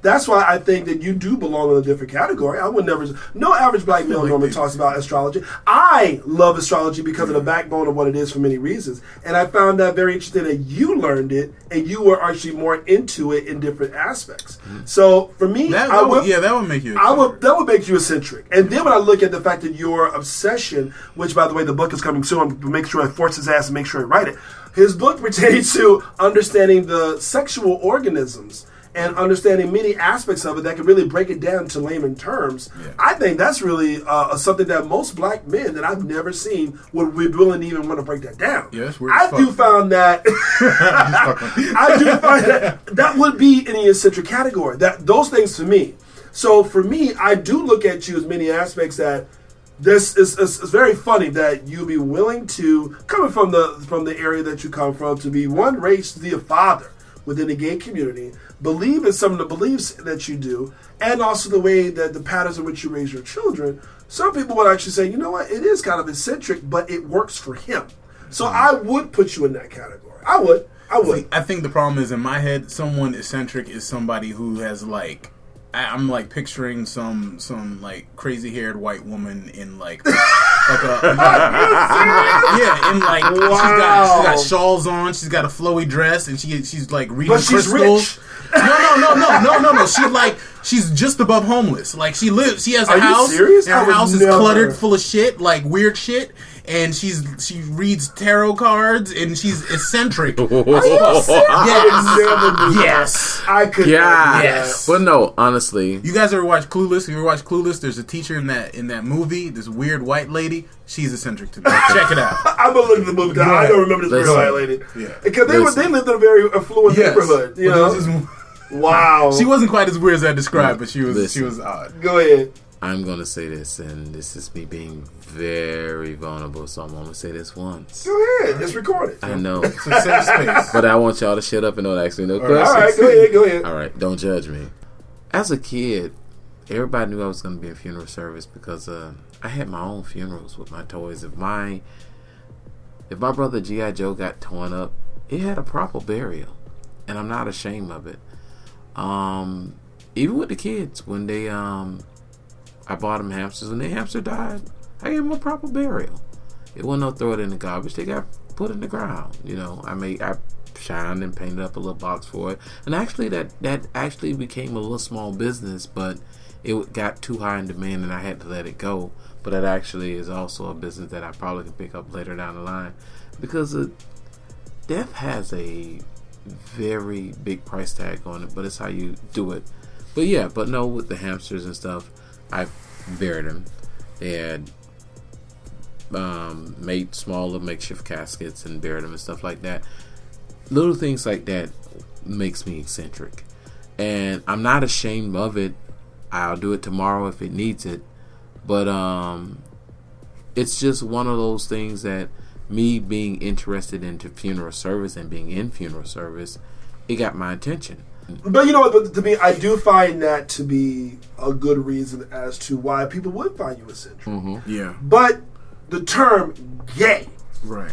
That's why I think that you do belong in a different category. I would never. No average black male normally talks about astrology. I love astrology because of the backbone of what it is for many reasons, and I found that very interesting that you learned it and you were actually more into it in different aspects. So for me, that would make you. That would make you eccentric. And then when I look at the fact that your obsession, which by the way the book is coming soon, I'm going to make sure I force his ass and make sure I write it. His book pertains to understanding the sexual organisms and understanding many aspects of it that can really break it down to layman terms. Yeah. I think that's really something that most black men that I've never seen would be willing to even want to break that down. Yeah, that's weird. I do find that that would be in the eccentric category. That those things to me. So for me, I do look at you as many aspects that this is very funny that you be willing to, coming from the area that you come from, to be one, raised to be a father within the gay community, believe in some of the beliefs that you do, and also the way that the patterns in which you raise your children. Some people would actually say, you know what, it is kind of eccentric, but it works for him. So I would put you in that category. I would. See, I think the problem is in my head, someone eccentric is somebody who has like, I'm like picturing some like crazy haired white woman in like a yeah, in like she's got shawls on, she's got a flowy dress, and she's like reading crystals. Rich. No. She's just above homeless. Like she has a house. You serious? And her house is cluttered full of shit, like weird shit. And she reads tarot cards, and she's eccentric. Are you serious? Yes. I could. Yeah. Yes. But no, honestly, you guys ever watch Clueless? If you ever watch Clueless, there's a teacher in that movie. This weird white lady. She's eccentric to me. Check it out. I'm gonna look at the movie. I don't remember this weird white lady. Yeah. Because they lived in a very affluent neighborhood. You know. Wow. She wasn't quite as weird as I described, but she was odd. Go ahead. I'm going to say this, and this is me being very vulnerable, so I'm going to say this once. Go ahead. It's recorded. I know. It's a safe space. But I want y'all to shut up and don't ask me no questions. All right, go ahead. All right, don't judge me. As a kid, everybody knew I was going to be in funeral service because I had my own funerals with my toys. If my brother G.I. Joe got torn up, it had a proper burial, and I'm not ashamed of it. Even with the kids, when they I bought them hamsters. When their hamster died, I gave them a proper burial. It wasn't no throw it in the garbage. They got put in the ground. You know, I shined and painted up a little box for it. And actually, that actually became a little small business, but it got too high in demand, and I had to let it go. But that actually is also a business that I probably can pick up later down the line, because death has a very big price tag on it, but it's how you do it. But yeah, no, with the hamsters and stuff, I buried them. They had made smaller makeshift caskets and buried them and stuff like that. Little things like that makes me eccentric, and I'm not ashamed of it. I'll do it tomorrow if it needs it, but it's just one of those things that me being interested into funeral service and being in funeral service, it got my attention. But you know what? But to me, I do find that to be a good reason as to why people would find you eccentric. Mm-hmm. Yeah. But the term gay, right,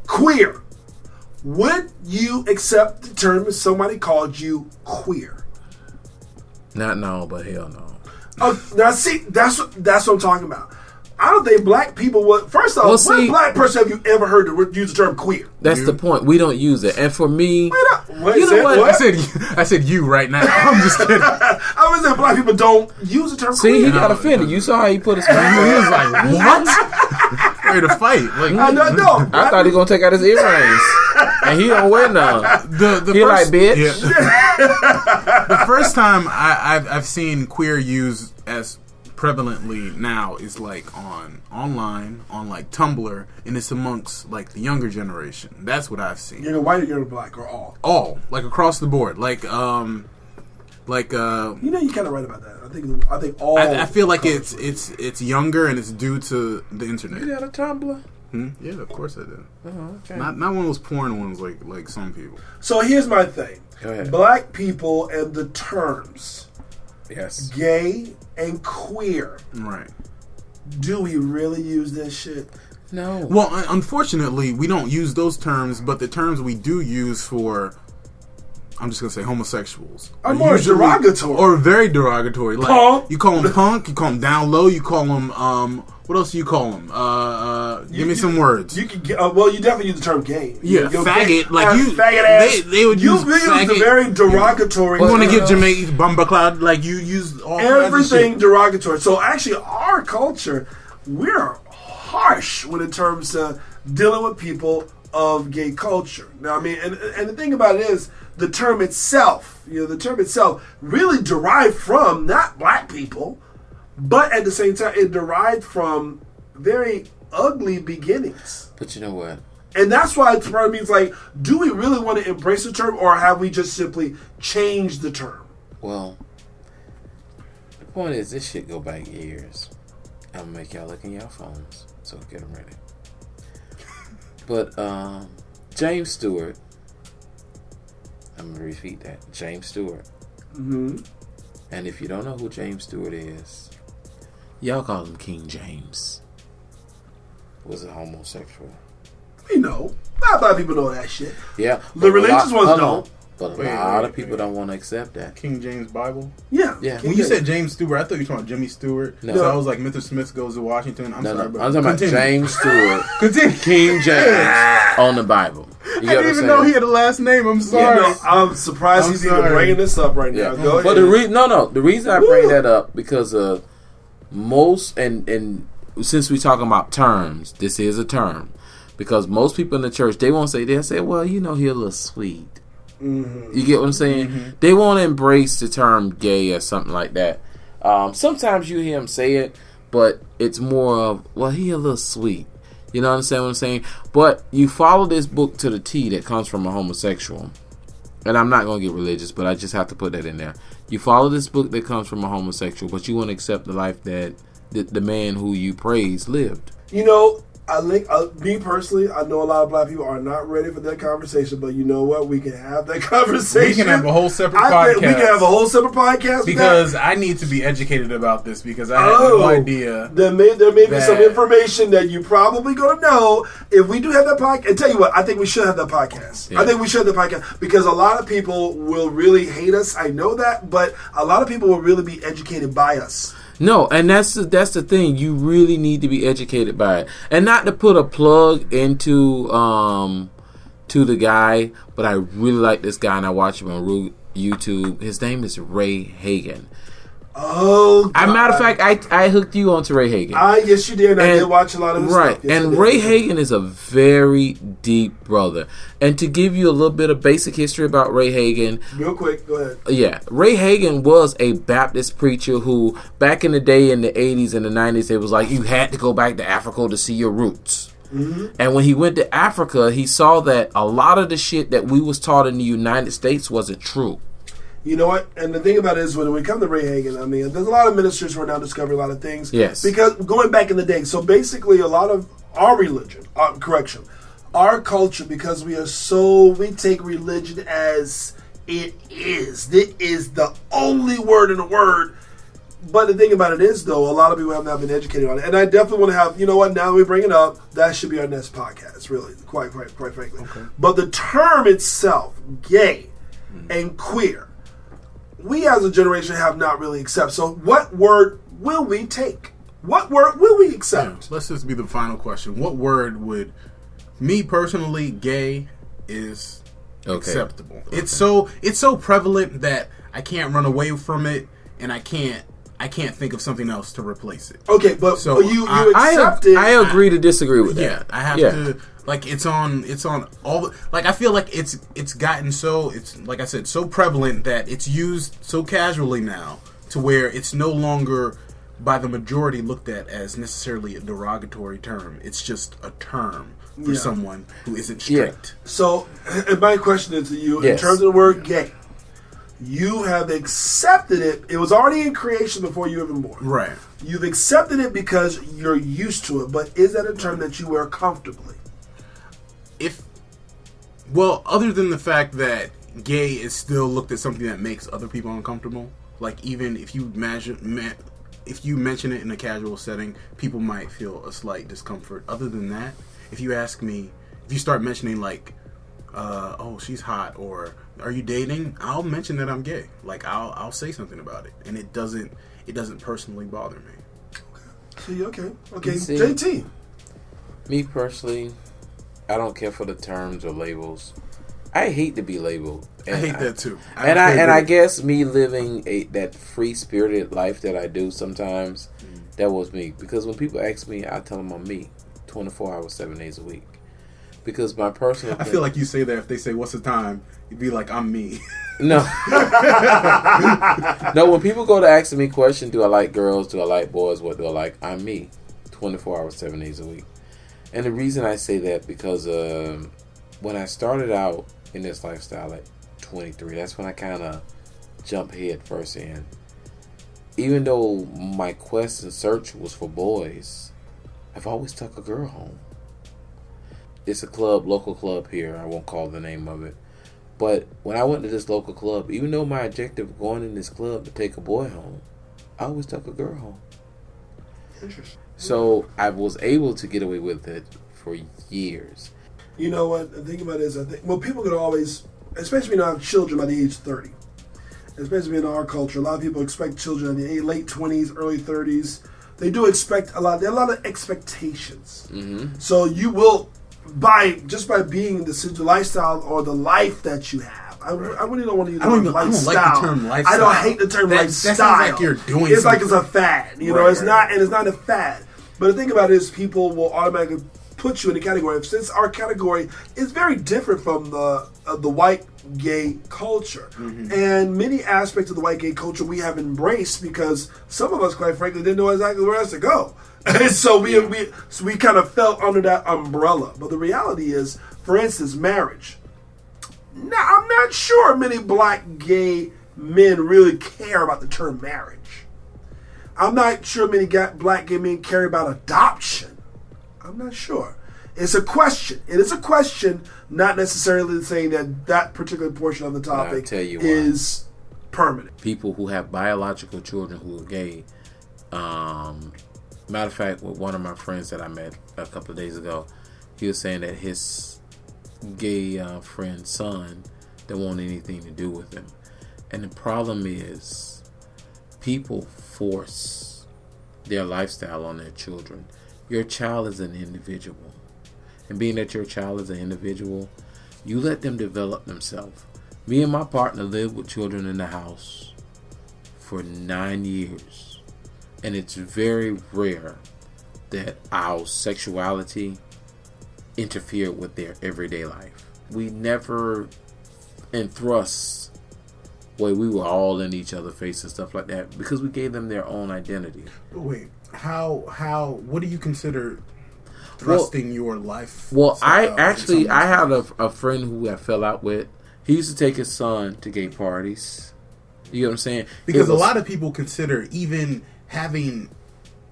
queer, would you accept the term if somebody called you queer? Not no, but hell no. Now see, that's what I'm talking about. I don't think black people would. First off, what black person have you ever heard to use the term queer? That's the point. We don't use it. And for me, you know what? I said you right now. I'm just kidding. I is that black people don't use the term See, queer? he got offended. You saw how he put his finger. He was like, what? Ready to fight. Like, No. I thought he gonna take out his earrings. And he don't wear none. He first, like, bitch. Yeah. The first time I've seen queer used as prevalently now is like online on like Tumblr, and it's amongst like the younger generation. That's what I've seen. You're white or you're black or all? All, like across the board. You know, you kind of right about that. I think all. I feel like it's younger, and it's due to the internet. You got a Tumblr? Yeah, of course I did. Oh, okay. Not one of those porn ones like some people. So here's my thing. Go ahead. Black people and the terms Yes. gay and queer. Right. Do we really use this shit? No. Well, unfortunately, we don't use those terms, but the terms we do use for, I'm just gonna say, homosexuals are more derogatory, or very derogatory. Like punk. You call them punk, you call them down low, you call them what else do you call them? Give me some words. You can get, well, you definitely use the term gay. Yeah, faggot. Gay, like you, faggot ass. They would use faggot. The very derogatory. You want to get Jamaican bumba cloud? Like you use all everything derogatory. So actually, our culture, we're harsh when it comes to dealing with people of gay culture. Now, I mean, and the thing about it is, the term itself, really derived from not black people, but at the same time, it derived from very ugly beginnings. But you know what? And that's why it's part of me is like, do we really want to embrace the term, or have we just simply changed the term? Well, the point is, this shit go back years. I'm gonna make y'all look in y'all phones, so get them ready. But James Stewart, I'm gonna repeat that. James Stewart. Mm-hmm. And if you don't know who James Stewart is, y'all call him King James. Was a homosexual. We know. Not a lot of people know that shit. Yeah. The religious ones don't. But a lot of people don't want to accept that. King James Bible? Yeah. When you said James Stewart, I thought you were talking about Jimmy Stewart. No. So I was like, Mr. Smith goes to Washington. I'm sorry, but I'm talking about James Stewart. Continue. King James on the Bible. I didn't even know he had a last name. I'm sorry. Yeah, no, I'm surprised he's even bringing this up right now. Go ahead. But the reason I bring that up, because most, and since we talking about terms, this is a term. Because most people in the church, they'll say, well, you know, he's a little sweet. Mm-hmm. You get what I'm saying? Mm-hmm. They won't embrace the term gay or something like that. Sometimes you hear him say it, but it's more of, well, he a little sweet. You know what I'm saying? But you follow this book to the T that comes from a homosexual. And I'm not going to get religious, but I just have to put that in there. You follow this book that comes from a homosexual, but you want to accept the life that the man who you praise lived. You know, I think, me personally, I know a lot of black people are not ready for that conversation, but you know what? We can have that conversation. We can have a whole separate podcast. We can have a whole separate podcast. Because I need to be educated about this, because I have no idea. There may be some information that you probably going to know if we do have that podcast. And tell you what, I think we should have that podcast. Yeah. I think we should have the podcast, because a lot of people will really hate us. I know that, but a lot of people will really be educated by us. No, and that's the thing. You really need to be educated by it, and not to put a plug into to the guy, but I really like this guy, and I watch him on YouTube. His name is Ray Hagen. Oh, God. As a matter of fact, I hooked you onto Ray Hagen. Yes, you did. And I did watch a lot of his stuff. Yes, and Ray Hagen is a very deep brother. And to give you a little bit of basic history about Ray Hagen, real quick, go ahead. Yeah, Ray Hagen was a Baptist preacher who, back in the day, in the 80s and the 90s, it was like you had to go back to Africa to see your roots. Mm-hmm. And when he went to Africa, he saw that a lot of the shit that we was taught in the United States wasn't true. You know what? And the thing about it is, when we come to Ray Hagen, I mean, there's a lot of ministers who are now discovering a lot of things. Yes. Because going back in the day, so basically a lot of our religion, our culture, because we take religion as it is. It is the only word in the word. But the thing about it is, though, a lot of people have not been educated on it. And I definitely want to have, you know what, now that we bring it up, that should be our next podcast, really, quite frankly. Okay. But the term itself, gay and queer, we as a generation have not really accepted. So what word will we take? What word will we accept? Let's just be the final question. What word would, me personally, gay is acceptable? Okay. It's so prevalent that I can't run away from it. and I can't think of something else to replace it. Okay, but so you accept it. I agree to disagree with that. Yeah, I have to. Like it's on all the, like I feel like it's gotten so, it's like I said, so prevalent that it's used so casually now to where it's no longer by the majority looked at as necessarily a derogatory term. It's just a term for someone who isn't strict. So, and my question is to you, in terms of the word gay, you have accepted it. It was already in creation before you were even born. Right. You've accepted it because you're used to it, but is that a term that you wear comfortably? Well, other than the fact that gay is still looked at something that makes other people uncomfortable, like even if you mention it in a casual setting, people might feel a slight discomfort. Other than that, if you ask me, if you start mentioning like, oh, she's hot, or are you dating? I'll mention that I'm gay. Like I'll say something about it, and it doesn't personally bother me. Okay. See, JT. Me personally, I don't care for the terms or labels. I hate to be labeled. I hate that too. I guess me living that free spirited life that I do sometimes, that was me. Because when people ask me, I tell them I'm me, 24 hours, 7 days a week. Because my personal, I feel like you say that if they say what's the time, you'd be like, I'm me. No. No, when people go to asking me questions, do I like girls, do I like boys, what do I like, I'm me, 24 hours, 7 days a week. And the reason I say that, because when I started out in this lifestyle at 23, that's when I kind of jumped head first in. Even though my quest and search was for boys, I've always took a girl home. It's a club, local club here. I won't call the name of it. But when I went to this local club, even though my objective of going in this club to take a boy home, I always took a girl home. Interesting. So I was able to get away with it for years. You know what? The thing about it is, I think, well, people could always, especially when you have children by the age 30, especially in our culture, a lot of people expect children in the late 20s, early 30s. They do expect a lot. There are a lot of expectations. Mm-hmm. So you will, just by being the lifestyle or the life that you have. I really don't want to use the word lifestyle. I don't like the term lifestyle. I don't hate the term lifestyle. That sounds like you're doing it's something. Like it's a fad. You know, it's not a fad. But the thing about it is, people will automatically put you in a category. Since our category is very different from the white gay culture. Mm-hmm. And many aspects of the white gay culture we have embraced because some of us, quite frankly, didn't know exactly where else to go. And so we kind of fell under that umbrella. But the reality is, for instance, marriage. Now, I'm not sure many black gay men really care about the term marriage. I'm not sure many black gay men care about adoption. I'm not sure. It's a question. It is a question, not necessarily saying that particular portion of the topic is permanent. People who have biological children who are gay. Matter of fact, with one of my friends that I met a couple of days ago, he was saying that his gay friend's son don't want anything to do with him. And the problem is, people force their lifestyle on their children. Your child is an individual. And being that your child is an individual, you let them develop themselves. Me and my partner lived with children in the house for 9 years. And it's very rare that our sexuality interfered with their everyday life. We never enthrust where we were all in each other's face and stuff like that because we gave them their own identity. But wait, what do you consider thrusting your life? Well, I had a friend who I fell out with. He used to take his son to gay parties. You know what I'm saying? Because a lot of people consider even having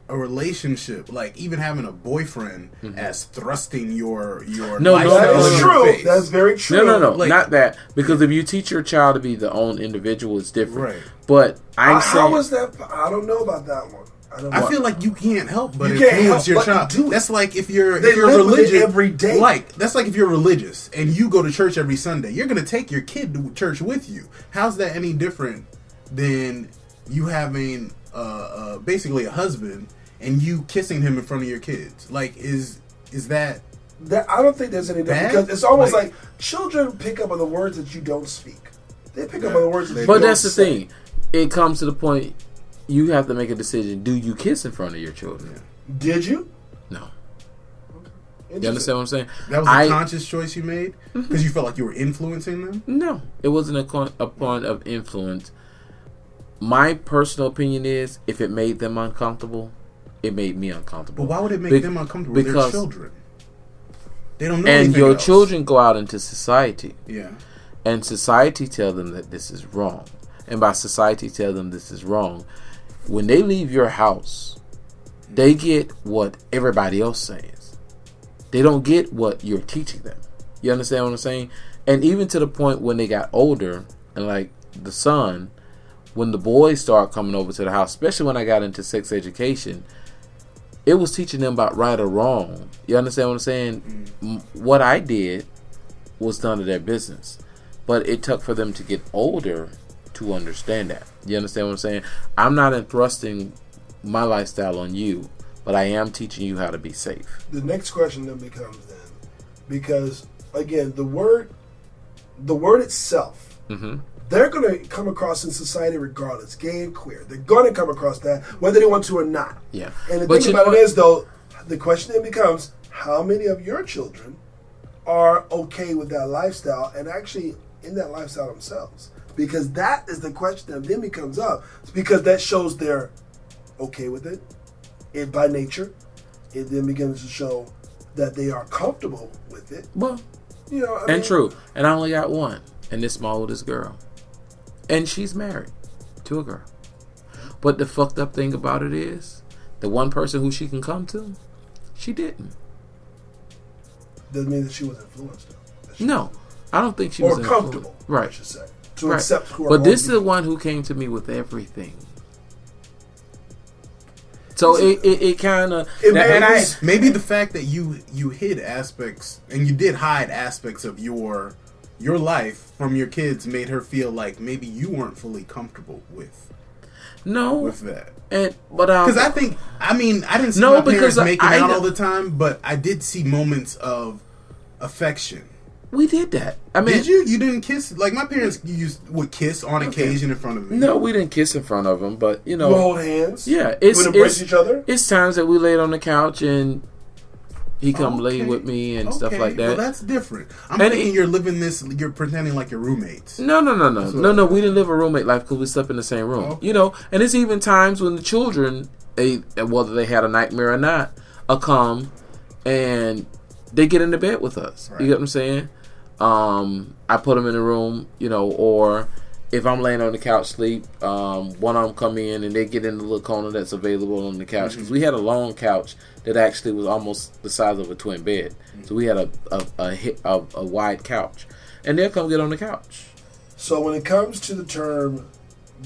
a relationship, like even having a boyfriend, as thrusting your life. That is true. That's very true. No, like, not that. Because if you teach your child to be their own individual, it's different. Right. But how was that? I don't know about that one. I feel like you can't help but influence your child. That's like if you're religious every day. That's like if you're religious and you go to church every Sunday, you're going to take your kid to church with you. How's that any different than you having basically a husband and you kissing him in front of your kids? Like, is that I don't think there's any difference because it's almost like children pick up on the words that you don't speak. They pick up on the words that you don't say. But that's the thing. it comes to the point you have to make a decision. Do you kiss in front of your children? Did you? No. You understand what I'm saying? That was a conscious choice you made? Because you felt like you were influencing them? No. It wasn't a point of influence. My personal opinion is, if it made them uncomfortable, it made me uncomfortable. But why would it make them uncomfortable? They're children. They don't know anything anything your else. Children go out into society. Yeah. And society tell them that this is wrong. And by society tell them this is wrong, when they leave your house, they get what everybody else says. They don't get what you're teaching them. You understand what I'm saying? And even to the point when they got older, and like the son, when the boys start coming over to the house, especially when I got into sex education, it was teaching them about right or wrong. You understand what I'm saying? What I did was none of their business. But it took for them to get older to understand that. You understand what I'm saying? I'm not entrusting my lifestyle on you, but I am teaching you how to be safe. The next question then becomes then, because again, the word itself, they're going to come across in society regardless, gay and queer. They're going to come across that whether they want to or not. Yeah. And the thing about it is, though, the question then becomes, how many of your children are okay with that lifestyle and actually in that lifestyle themselves? Because that is the question that then becomes up. It's because that shows they're okay with it. And by nature, it then begins to show that they are comfortable with it. Well, you know, and true. And I only got one, and it's my oldest girl. And she's married to a girl. But the fucked up thing about it is, the one person who she can come to, she didn't. Doesn't mean that she was influenced, though. No, I don't think she was comfortable, right? I should say, to accept who. But this is the one who came to me with everything. So it kind of maybe the fact that you hid aspects, and you did hide aspects of your life from your kids, made her feel like maybe you weren't fully comfortable with that. Because I didn't see my parents making out all the time, but I did see moments of affection. We did that. I mean, did you? You didn't kiss? Like my parents would kiss on occasion in front of me. No, we didn't kiss in front of them, but you know, you hold hands. Yeah, you would embrace each other. It's times that we laid on the couch and he come lay with me and stuff like that. Well, that's different. I'm thinking you're living this. You're pretending like you're roommates. No. We didn't live a roommate life because we slept in the same room. Okay. You know, and it's even times when the children, whether they had a nightmare or not, come and they get into bed with us. Right. You get what I'm saying? I put them in the room, you know, or if I'm laying on the couch sleep, one of them come in and they get in the little corner that's available on the couch. Because we had a long couch that actually was almost the size of a twin bed. So we had a wide couch. And they'll come get on the couch. So when it comes to the term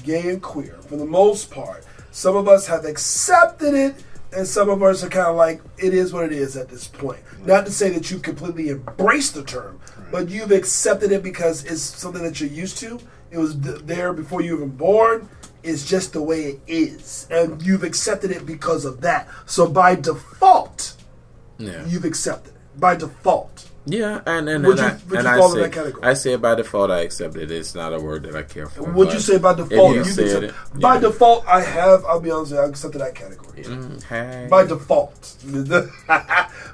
gay and queer, for the most part, some of us have accepted it, and some of us are kind of like, it is what it is at this point. Not to say that you've completely embraced the term, but you've accepted it because it's something that you're used to. It was there before you were even born. It's just the way it is. And you've accepted it because of that. So by default, you've accepted it. By default. Yeah, and would you fall in that category? I say by default I accept it. It's not a word that I care for. Would you say by default you said it? By default, I'll be honest with you, I accepted that category. Hey. By default.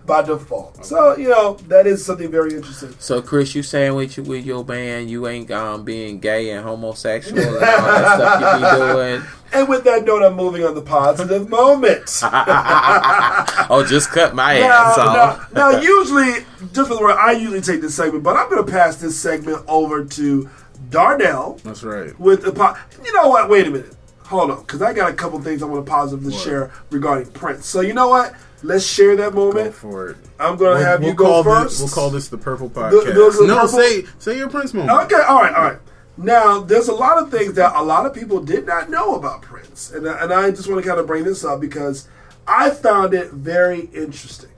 By default. Okay. So, you know, that is something very interesting. So, Chris, you saying with your band, you ain't being gay and homosexual and all that stuff you be doing? And with that note, I'm moving on to positive moments. Oh, just cut my ass off. Now, usually, just for the word, I usually take this segment, but I'm going to pass this segment over to Darnell. That's right. You know what? Wait a minute. Hold on, because I got a couple things I want to positively share regarding Prince. So, you know what? Let's share that moment. Go for it. I'm going to have you go first. We'll call this the Purple Podcast. Say your Prince moment. Okay, all right. Now, there's a lot of things that a lot of people did not know about Prince. And I just want to kind of bring this up because I found it very interesting.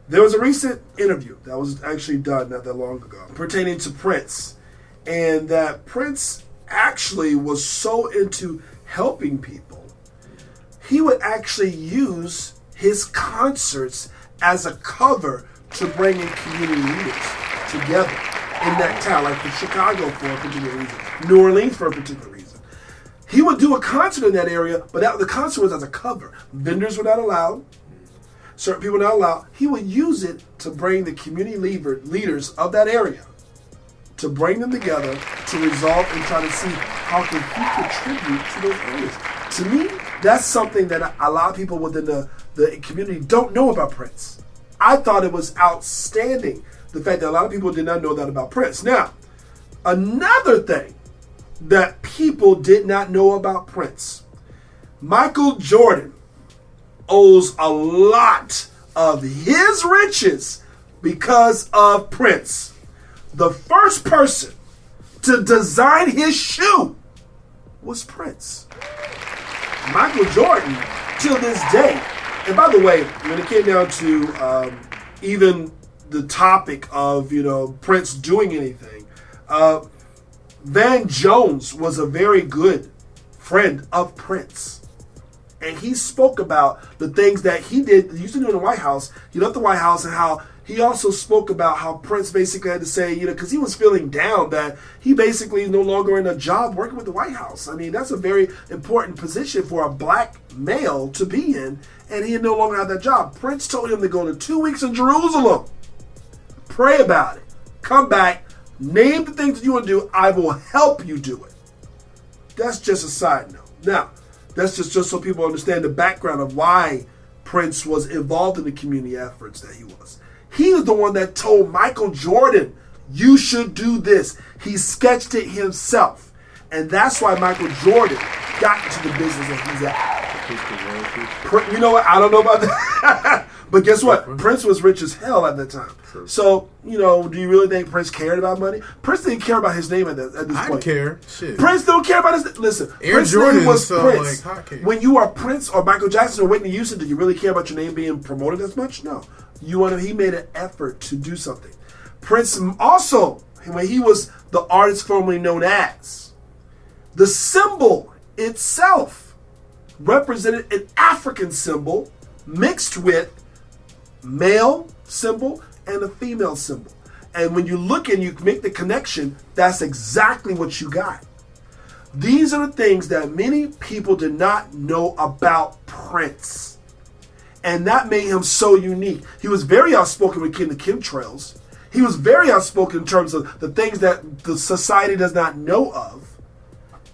There was a recent interview that was actually done not that long ago pertaining to Prince. And that Prince actually was so into helping people, he would actually use his concerts as a cover to bring in community leaders together in that town, like for Chicago for a particular reason, New Orleans for a particular reason. He would do a concert in that area, but the concert was as a cover. Vendors were not allowed. Certain people were not allowed. He would use it to bring the community leaders of that area, to bring them together to resolve and try to see how can he contribute to those areas. To me, that's something that a lot of people within the community don't know about Prince. I thought it was outstanding, the fact that a lot of people did not know that about Prince. Now, another thing that people did not know about Prince, Michael Jordan owes a lot of his riches because of Prince. The first person to design his shoe was Prince. Michael Jordan, till this day, and by the way, when it came down to even the topic of, Prince doing anything, Van Jones was a very good friend of Prince. And he spoke about the things that he used to do in the White House. He left the White House, and how he also spoke about how Prince basically had to say, because he was feeling down that he basically is no longer in a job working with the White House. I mean, that's a very important position for a black male to be in, and he no longer had that job. Prince told him to go to 2 weeks in Jerusalem, pray about it, come back, name the things that you want to do, I will help you do it. That's just a side note. Now, that's just so people understand the background of why Prince was involved in the community efforts that he was. He was the one that told Michael Jordan, you should do this. He sketched it himself. And that's why Michael Jordan got into the business that he's at. You know what? I don't know about that. But guess what? Prince was rich as hell at that time. True. So, do you really think Prince cared about money? Prince didn't care about his name at this point. I care. Shit. Prince don't care about his... Listen, Prince's name was Prince. When you are Prince or Michael Jackson or Whitney Houston, do you really care about your name being promoted as much? No. He made an effort to do something. Prince also, when he was the artist formerly known as, the symbol itself represented an African symbol mixed with male symbol and a female symbol. And when you look and you make the connection, that's exactly what you got. These are the things that many people did not know about Prince. And that made him so unique. He was very outspoken with the chemtrails. He was very outspoken in terms of the things that the society does not know of.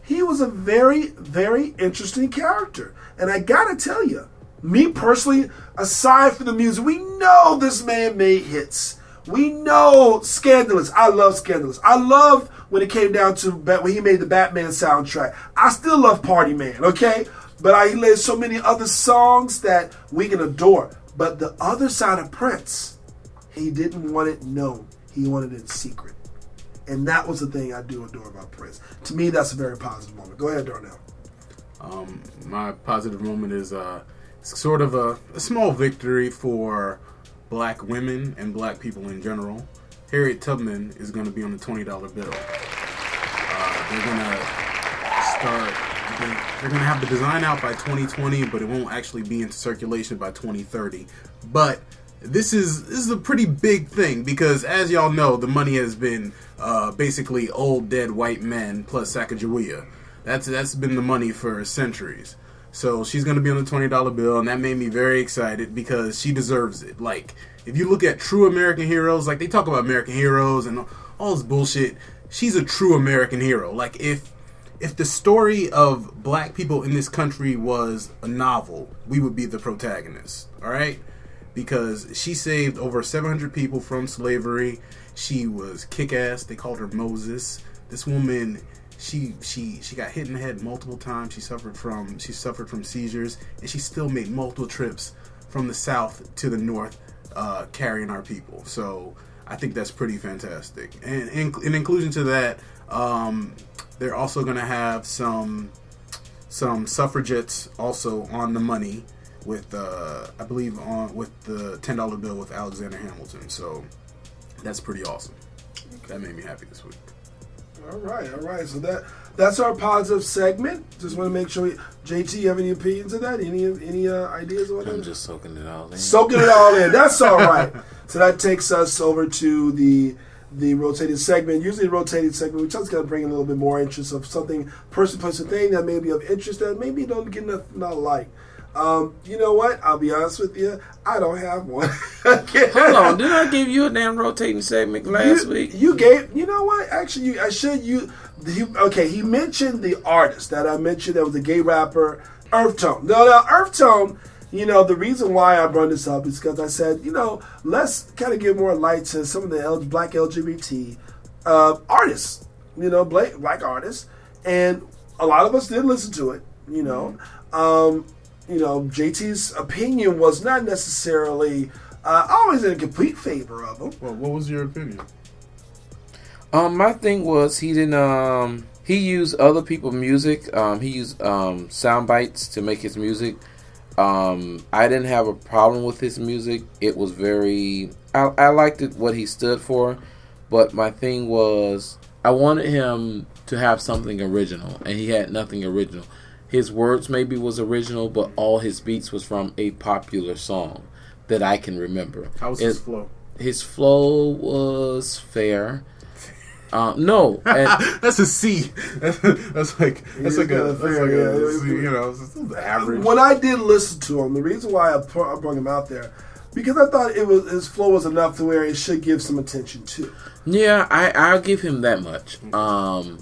He was a very, very interesting character. And I gotta tell you, me personally, aside from the music, we know this man made hits. We know Scandalous. I love Scandalous. I love when it came down to when he made the Batman soundtrack. I still love Party Man, okay? But he laid so many other songs that we can adore. But the other side of Prince, he didn't want it known. He wanted it secret. And that was the thing I do adore about Prince. To me, that's a very positive moment. Go ahead, Darnell. My positive moment is sort of a small victory for black women and black people in general. Harriet Tubman is going to be on the $20 bill. They're going to have the design out by 2020, but it won't actually be into circulation by 2030. But this is a pretty big thing because, as y'all know, the money has been basically old dead white men plus Sacagawea. That's been the money for centuries. So she's going to be on the $20 bill, and that made me very excited because she deserves it. Like, if you look at true American heroes, like they talk about American heroes and all this bullshit, she's a true American hero. Like, if the story of black people in this country was a novel, we would be the protagonist, all right? Because she saved over 700 people from slavery. She was kick-ass. They called her Moses. This woman... She got hit in the head multiple times. She suffered from seizures, and she still made multiple trips from the south to the north, carrying our people. So I think that's pretty fantastic. And in inclusion to that, they're also going to have some suffragettes also on the money with I believe with the $10 bill with Alexander Hamilton. So that's pretty awesome. That made me happy this week. All right. So that's our positive segment. Just want to make sure. JT, you have any opinions of that? Any ideas on that? I'm just soaking it all in. Soaking it all in. That's all right. So that takes us over to the the rotating segment. Usually the rotating segment, we just got to bring in a little bit more interest of something, person, place, or thing that may be of interest that maybe you don't get not like. You know what? I'll be honest with you. I don't have one. Hold on. Didn't I give you a damn rotating segment last week? You gave. You know what? Actually, I should. Okay, he mentioned the artist that I mentioned. That was a gay rapper, Earth Tone. Now, Earth Tone. You know, the reason why I brought this up is because I said, you know, let's kind of give more light to some of the Black LGBT artists. You know, black artists, and a lot of us did listen to it. You know. You know, JT's opinion was not necessarily always in complete favor of him. Well, what was your opinion? My thing was he didn't. He used other people's music. He used sound bites to make his music. I didn't have a problem with his music. It was very. I liked it what he stood for, but my thing was I wanted him to have something original, and he had nothing original. His words maybe was original, but all his beats was from a popular song that I can remember. How was his flow? His flow was fair. No, that's a C. That's like a you know, it's average. When I did listen to him, the reason why I brought him out there, because I thought his flow was enough to where it should give some attention to. Yeah, I'll give him that much.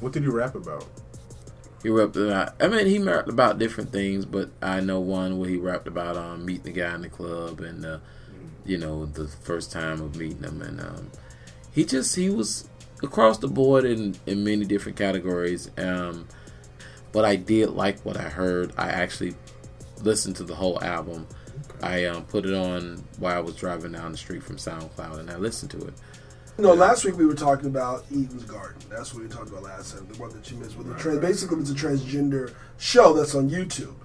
What did he rap about? He rapped about. I mean, he rapped about different things, but I know one where he rapped about meeting the guy in the club and you know, the first time of meeting him, and he was across the board in many different categories. But I did like what I heard. I actually listened to the whole album. Okay. I put it on while I was driving down the street from SoundCloud, and I listened to it. You know, last week we were talking about Eden's Garden. That's what we talked about last time. The one that you missed with basically it's a transgender show that's on YouTube.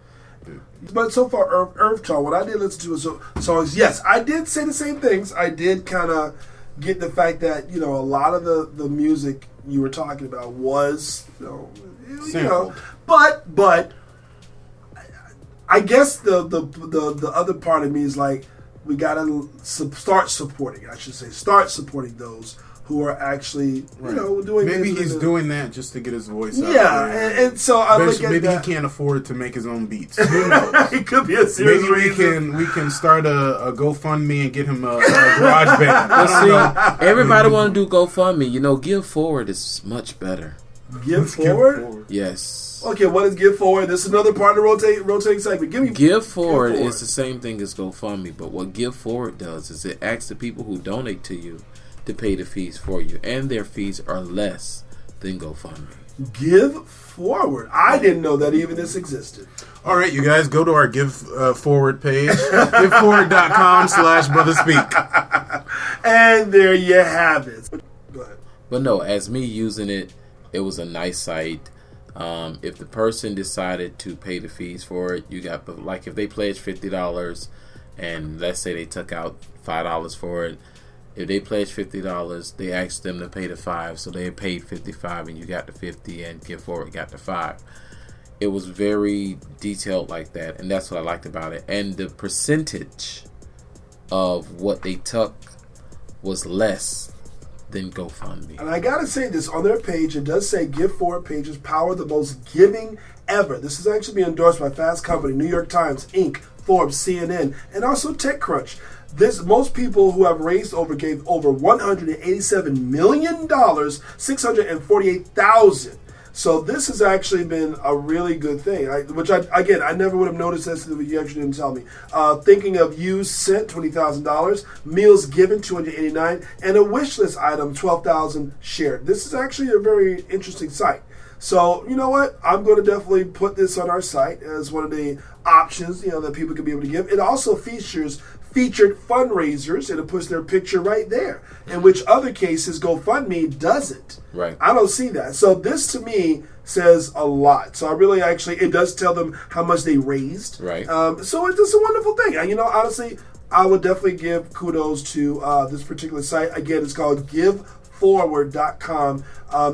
But so far, Earth Tone, what I did listen to was songs. Yes, I did say the same things. I did kind of get the fact that, you know, a lot of the music you were talking about was, you know, but I guess the other part of me is like, we gotta start supporting those who are actually, you know, doing. Maybe he's doing that just to get his voice out. Yeah, and so I look at maybe that. he can't afford to make his own beats. Who knows? It could be a serious reason. We can start a GoFundMe and get him a garage band. See, everybody want to do GoFundMe. You know, Give Forward is much better. Give Forward? Yes. Okay, what is Give Forward? This is another part of the rotating segment. Give Forward is the same thing as GoFundMe, but what Give Forward does is it asks the people who donate to you to pay the fees for you, and their fees are less than GoFundMe. Give Forward. I didn't know that even this existed. All right, you guys, go to our Give Forward page, giveforward.com/Brothaspeak. And there you have it. Go ahead. But no, as me using it, it was a nice site. If the person decided to pay the fees for it, you got, like, if they pledged $50 and let's say they took out $5 for it, if they pledged $50, they asked them to pay the $5, so they paid $55 and you got the $50 and Give Forward got the $5. It was very detailed like that, and that's what I liked about it. And the percentage of what they took was less than GoFundMe. And I gotta say this, on their page, it does say Give Forward pages power the most giving ever. This is actually being endorsed by Fast Company, New York Times, Inc., Forbes, CNN, and also TechCrunch. Most people who have raised gave over $187 million, 648,000. So this has actually been a really good thing, which I never would have noticed this if you actually didn't tell me. Thinking of You sent $20,000, meals given $289, and a wish list item $12,000 shared. This is actually a very interesting site. So you know what? I'm going to definitely put this on our site as one of the options, you know, that people can be able to give. It also featured fundraisers, and it puts their picture right there. In which other cases, GoFundMe doesn't. Right. I don't see that. So this to me says a lot. So I really it does tell them how much they raised. Right. So it's just a wonderful thing. You know, honestly, I would definitely give kudos to this particular site. Again, it's called giveforward.com.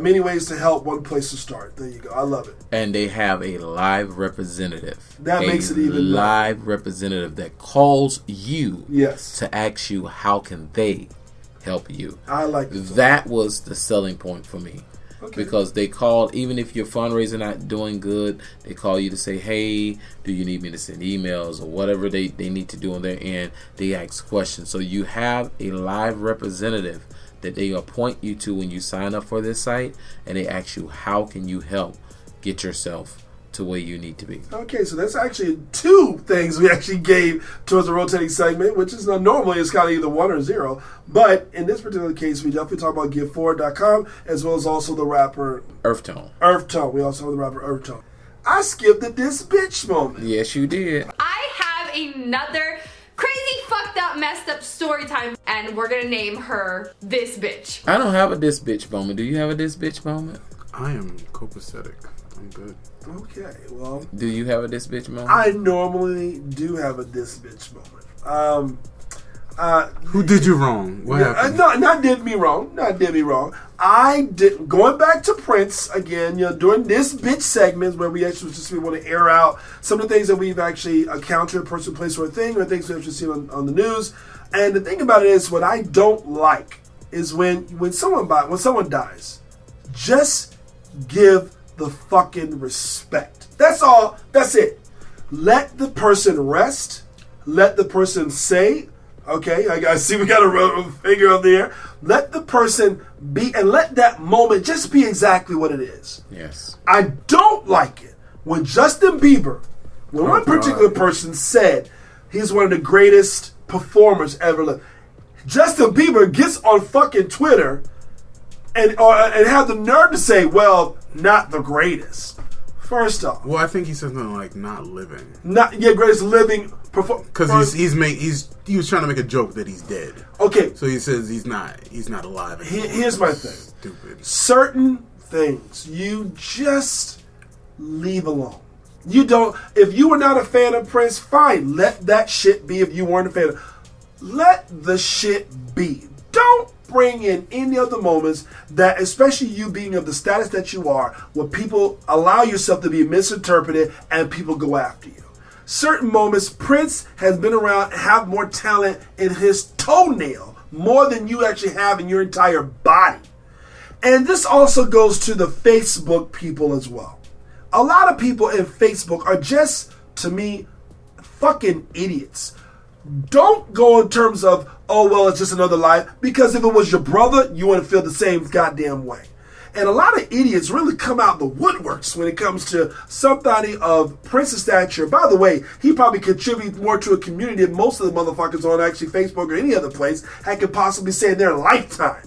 Many ways to help, one place to start. There you go. I love it. And they have a live representative. That makes it even live representative that calls you to ask you how can they help you. I like that was the selling point for me. Okay. Because they called, even if your fundraiser not doing good, they call you to say, hey, do you need me to send emails or whatever they need to do on their end. They ask questions. So you have a live representative that they appoint you to when you sign up for this site, and they ask you, how can you help get yourself to where you need to be. Okay, so that's actually 2 things we actually gave towards the rotating segment, which is normally it's kind of either 1 or 0. But in this particular case, we definitely talk about GiveForward.com as well as also the rapper Earthtone. We also have the rapper Earthtone. I skipped the this bitch moment. Yes, you did. I have another crazy, fucked up, messed up story time, and we're gonna name her This Bitch. I don't have a this bitch moment. Do you have a this bitch moment? I am copacetic. I'm good. Okay, well. Do you have a this bitch moment? I normally do have a this bitch moment. Who did you wrong? What happened? No, not did me wrong. I did, going back to Prince again, during this bitch segment where we actually just want to air out some of the things that we've actually encountered, person, place, or thing, or things we've actually seen on the news. And the thing about it is, what I don't like is when someone dies, just give the fucking respect. That's all. That's it. Let the person rest. Let the person say, okay, I see we got a finger up there. Let the person be, and let that moment just be exactly what it is. Yes. I don't like it when Justin Bieber, one particular person said he's one of the greatest performers ever lived. Justin Bieber gets on fucking Twitter and have the nerve to say, well, not the greatest. First off. Well, I think he said something like not living. Greatest living performer. Because he was trying to make a joke that he's dead. Okay. So he says he's not alive anymore. Here's my thing. Stupid. Certain things you just leave alone. You don't, if you were not a fan of Prince, fine. Let that shit be if you weren't a fan of. Let the shit be. Don't bring in any of the moments that, especially you being of the status that you are, where people allow yourself to be misinterpreted and people go after you. Certain moments, Prince has been around and have more talent in his toenail, more than you actually have in your entire body. And this also goes to the Facebook people as well. A lot of people in Facebook are just, to me, fucking idiots. Don't go in terms of, oh, well, it's just another life. Because if it was your brother, you wouldn't feel the same goddamn way. And a lot of idiots really come out the woodworks when it comes to somebody of Prince's stature. By the way, he probably contributes more to a community than most of the motherfuckers on actually Facebook or any other place had could possibly say in their lifetime.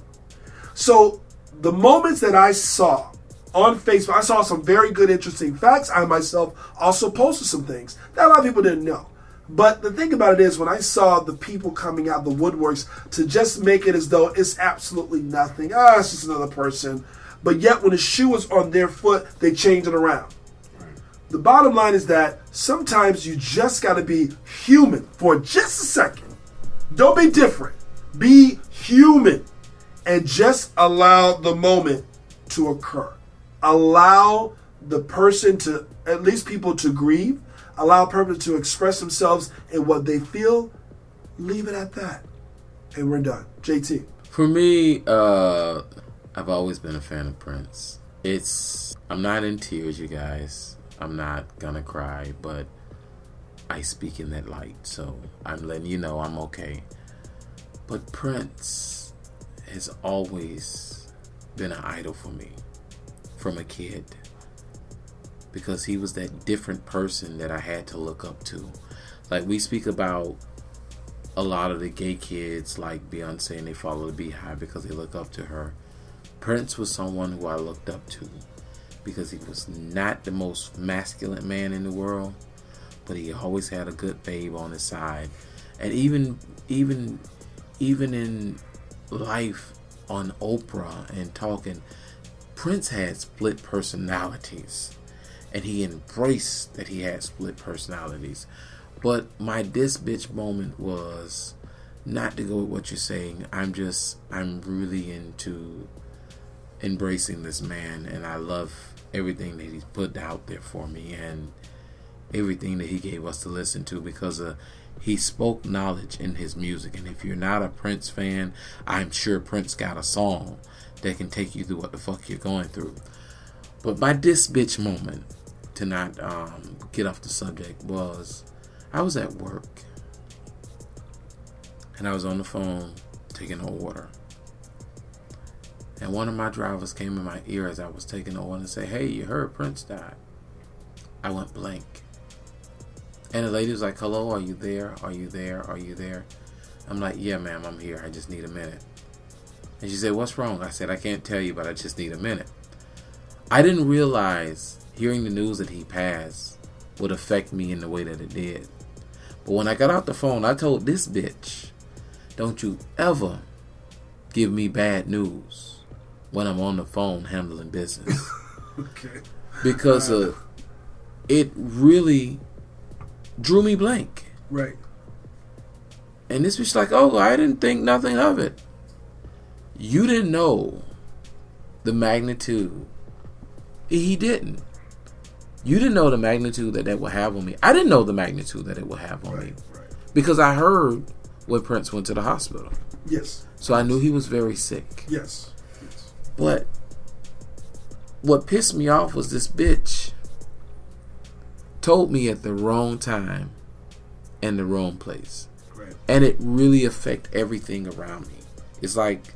So the moments that I saw on Facebook, I saw some very good, interesting facts. I myself also posted some things that a lot of people didn't know. But the thing about it is, when I saw the people coming out the woodworks to just make it as though it's absolutely nothing, it's just another person, but yet when the shoe was on their foot, they changed it around. Right. The bottom line is that sometimes you just got to be human for just a second. Don't be different. Be human and just allow the moment to occur. Allow the person to, at least people to grieve. Allow people to express themselves in what they feel. Leave it at that. And we're done. JT. For me, I've always been a fan of Prince. I'm not in tears, you guys. I'm not gonna cry, but I speak in that light. So I'm letting you know I'm okay. But Prince has always been an idol for me from a kid. Because he was that different person that I had to look up to. Like, we speak about a lot of the gay kids like Beyonce, and they follow the Beehive because they look up to her. Prince was someone who I looked up to because he was not the most masculine man in the world, but he always had a good babe on his side. And even in life on Oprah and talking, Prince had split personalities. And he embraced that he had split personalities. But my this bitch moment was not to go with what you're saying. I'm really into embracing this man. And I love everything that he's put out there for me. And everything that he gave us to listen to, because he spoke knowledge in his music. And if you're not a Prince fan, I'm sure Prince got a song that can take you through what the fuck you're going through. But my this bitch moment, to not get off the subject, was I was at work and I was on the phone taking an order. And one of my drivers came in my ear as I was taking the order and said, "Hey, you heard Prince died?" I went blank. And the lady was like, "Hello, are you there? Are you there? Are you there?" I'm like, "Yeah, ma'am, I'm here. I just need a minute." And she said, "What's wrong?" I said, "I can't tell you, but I just need a minute." I didn't realize hearing the news that he passed would affect me in the way that it did. But when I got out the phone, I told this bitch, "Don't you ever give me bad news when I'm on the phone handling business." Okay. Because it really drew me blank. Right. And this bitch like, "Oh, I didn't think nothing of it." You didn't know the magnitude. He didn't. You didn't know the magnitude that would have on me. I didn't know the magnitude that it would have on me. Right. Because I heard when Prince went to the hospital. Yes. So I knew he was very sick. Yes. But what pissed me off was this bitch told me at the wrong time and the wrong place. Right. And it really affected everything around me. It's like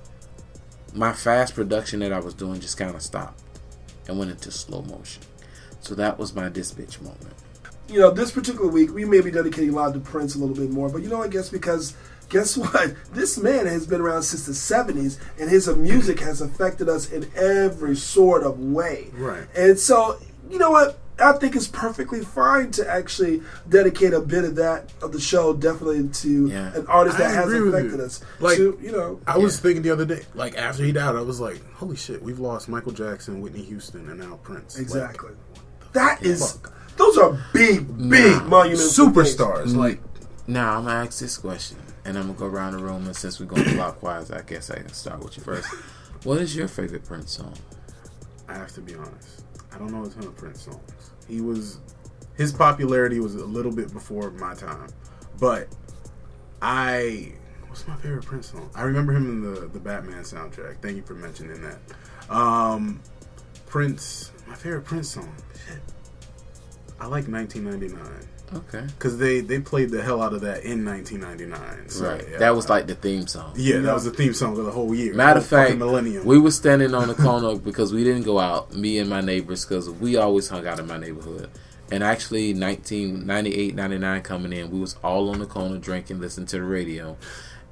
my fast production that I was doing just kind of stopped and went into slow motion. So that was my this bitch moment. You know, this particular week, we may be dedicating a lot to Prince a little bit more, but you know, I guess because, guess what? This man has been around since the 70s, and his music has affected us in every sort of way. Right. And so, you know what? I think it's perfectly fine to actually dedicate a bit of the show definitely to an artist that has affected us. Like, to, you know, I was thinking the other day, like after he died, I was like, holy shit, we've lost Michael Jackson, Whitney Houston, and now Prince. Exactly. Like, Those are big monumental superstars. things. Like, now I'm gonna ask this question, and I'm gonna go around the room. And since we're going clockwise, I guess I can start with you first. What is your favorite Prince song? I have to be honest, I don't know a ton of Prince songs. His popularity was a little bit before my time, but what's my favorite Prince song? I remember him in the Batman soundtrack. Thank you for mentioning that. Prince, my favorite Prince song. Shit, I like 1999. Okay. Because they played the hell out of that in 1999. So, Right. yeah. That was like the theme song. Yeah, that was the theme song of the whole year. Matter of fact, millennium. we were standing on the corner because we didn't go out, me and my neighbors, because we always hung out in my neighborhood. And actually, 1998, 99 coming in, we was all on the corner drinking, listening to the radio.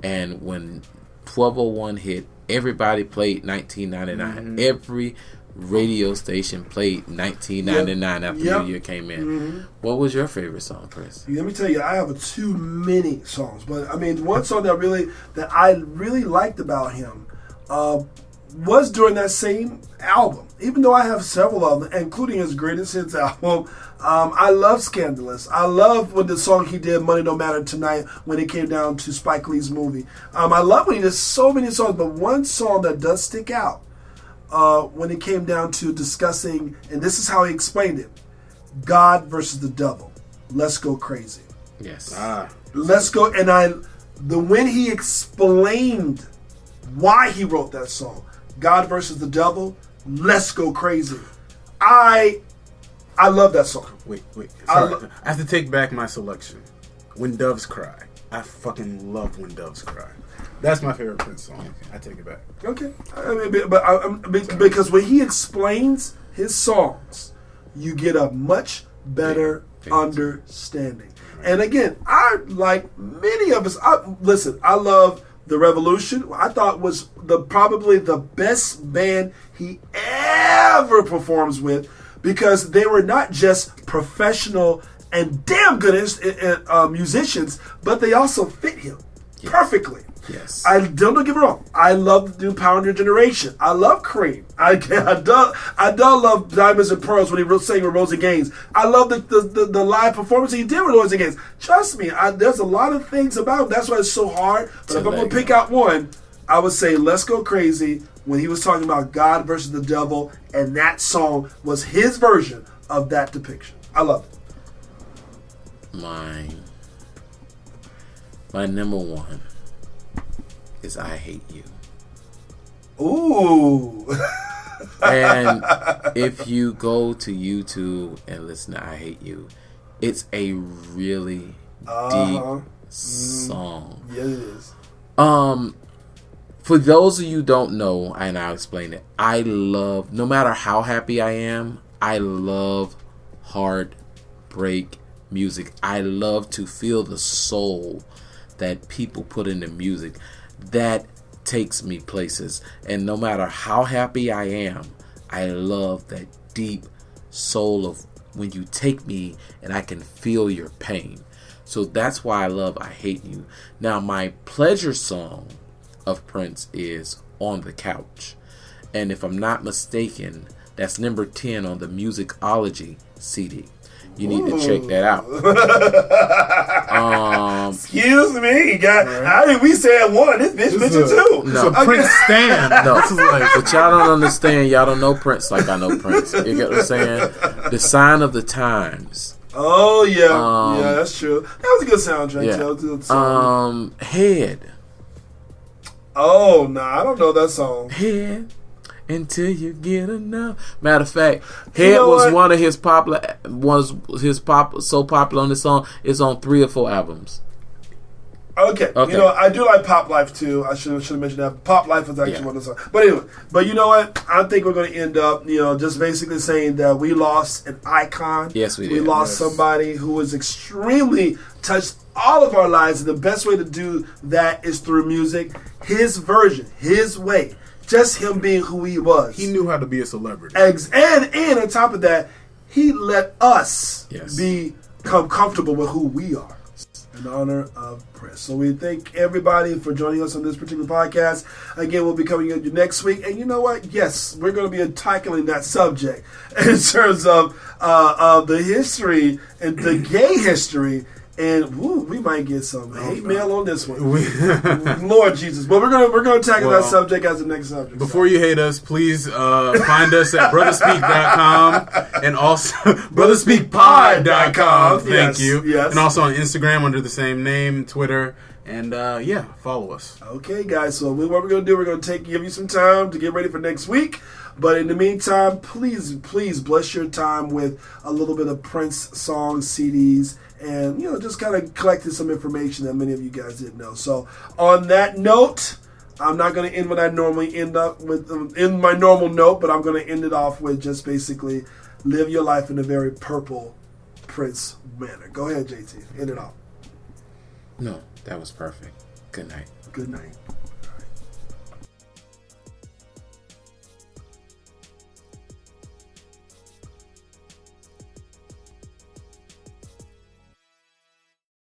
And when 1201 hit, everybody played 1999. Mm-hmm. Every radio station played 1999 after the year came in. Mm-hmm. What was your favorite song, Chris? Let me tell you, I have too many songs, but I mean, one song that I really liked about him was during that same album. Even though I have several of them, including his greatest hits album. I love Scandalous. I love when the song he did, Money Don't Matter Tonight, when it came down to Spike Lee's movie. I love when he did so many songs, but one song that does stick out when it came down to discussing, and this is how he explained it, God versus the devil. Let's go crazy. Yes. Let's go. And when he explained why he wrote that song, God versus the devil, let's go crazy. I love that song. Wait. Sorry. I have to take back my selection. When Doves Cry. I fucking love When Doves Cry. That's my favorite Prince song. I take it back. Okay. I mean, because when he explains his songs, you get a much better understanding. And again, I like many of us. Listen, I love The Revolution. I thought was probably the best band he ever performs with, because they were not just professional and damn good musicians, but they also fit him perfectly. Yes. Don't get me wrong. I love the new Power Your Generation. I love Cream. I don't love Diamonds and Pearls when he sang with Rosie Gaines. I love the live performance he did with Rosie Gaines. Trust me, there's a lot of things about him. That's why it's so hard. But if I'm going to pick out one, I would say Let's Go Crazy, when he was talking about God versus the devil, and that song was his version of that depiction. I love it. My number one is I Hate You. Ooh. And if you go to YouTube and listen to I Hate You, it's a really deep song. Yeah, it is. For those of you who don't know, and I'll explain it, I love, no matter how happy I am, I love heartbreak music. I love to feel the soul that people put into music. That takes me places. And no matter how happy I am, I love that deep soul of when you take me and I can feel your pain. So that's why I love I Hate You. Now, my pleasure song of Prince is On the Couch. And if I'm not mistaken, that's number 10 on the Musicology CD. You need to check that out. Excuse me, guys. How did we say it one? This bitch mentioned two. No. It's a Prince stan. No, but y'all don't understand. Y'all don't know Prince like I know Prince. You get what I'm saying? The Sign of the Times. Oh yeah, yeah, that's true. That was a good soundtrack. Yeah. That was a good song. Head. Oh no, I don't know that song. Head. Until you get enough. Matter of fact, Head was one of his popular, so popular on this song. It's on 3 or 4 albums. Okay. You know, I do like Pop Life too. I should have mentioned that. Pop Life was actually one of the songs. But anyway, you know what? I think we're going to end up, just basically saying that we lost an icon. Yes, we did. We lost somebody who was extremely touched all of our lives, and the best way to do that is through music. His version, his way. Just him being who he was. He knew how to be a celebrity. And on top of that, he let us become comfortable with who we are. In honor of Prince. So we thank everybody for joining us on this particular podcast. Again, we'll be coming at you next week. And you know what? Yes, we're going to be tackling that subject in terms of the history and the gay history. And we might get some hate mail on this one. Lord Jesus. But we're gonna tackle that subject as the next subject. Before you hate us, please find us at brothaspeak.com and also brothaspeakpod.com. Thank you. Yes. And also on Instagram under the same name, Twitter, and follow us. Okay, guys. So what we're gonna do, we're gonna give you some time to get ready for next week. But in the meantime, please bless your time with a little bit of Prince songs, CDs, and just kind of collecting some information that many of you guys didn't know. So on that note, I'm not going to end what I normally end up with in my normal note, but I'm going to end it off with just basically live your life in a very purple Prince manner. Go ahead, JT. End it off. No, that was perfect. Good night. Good night.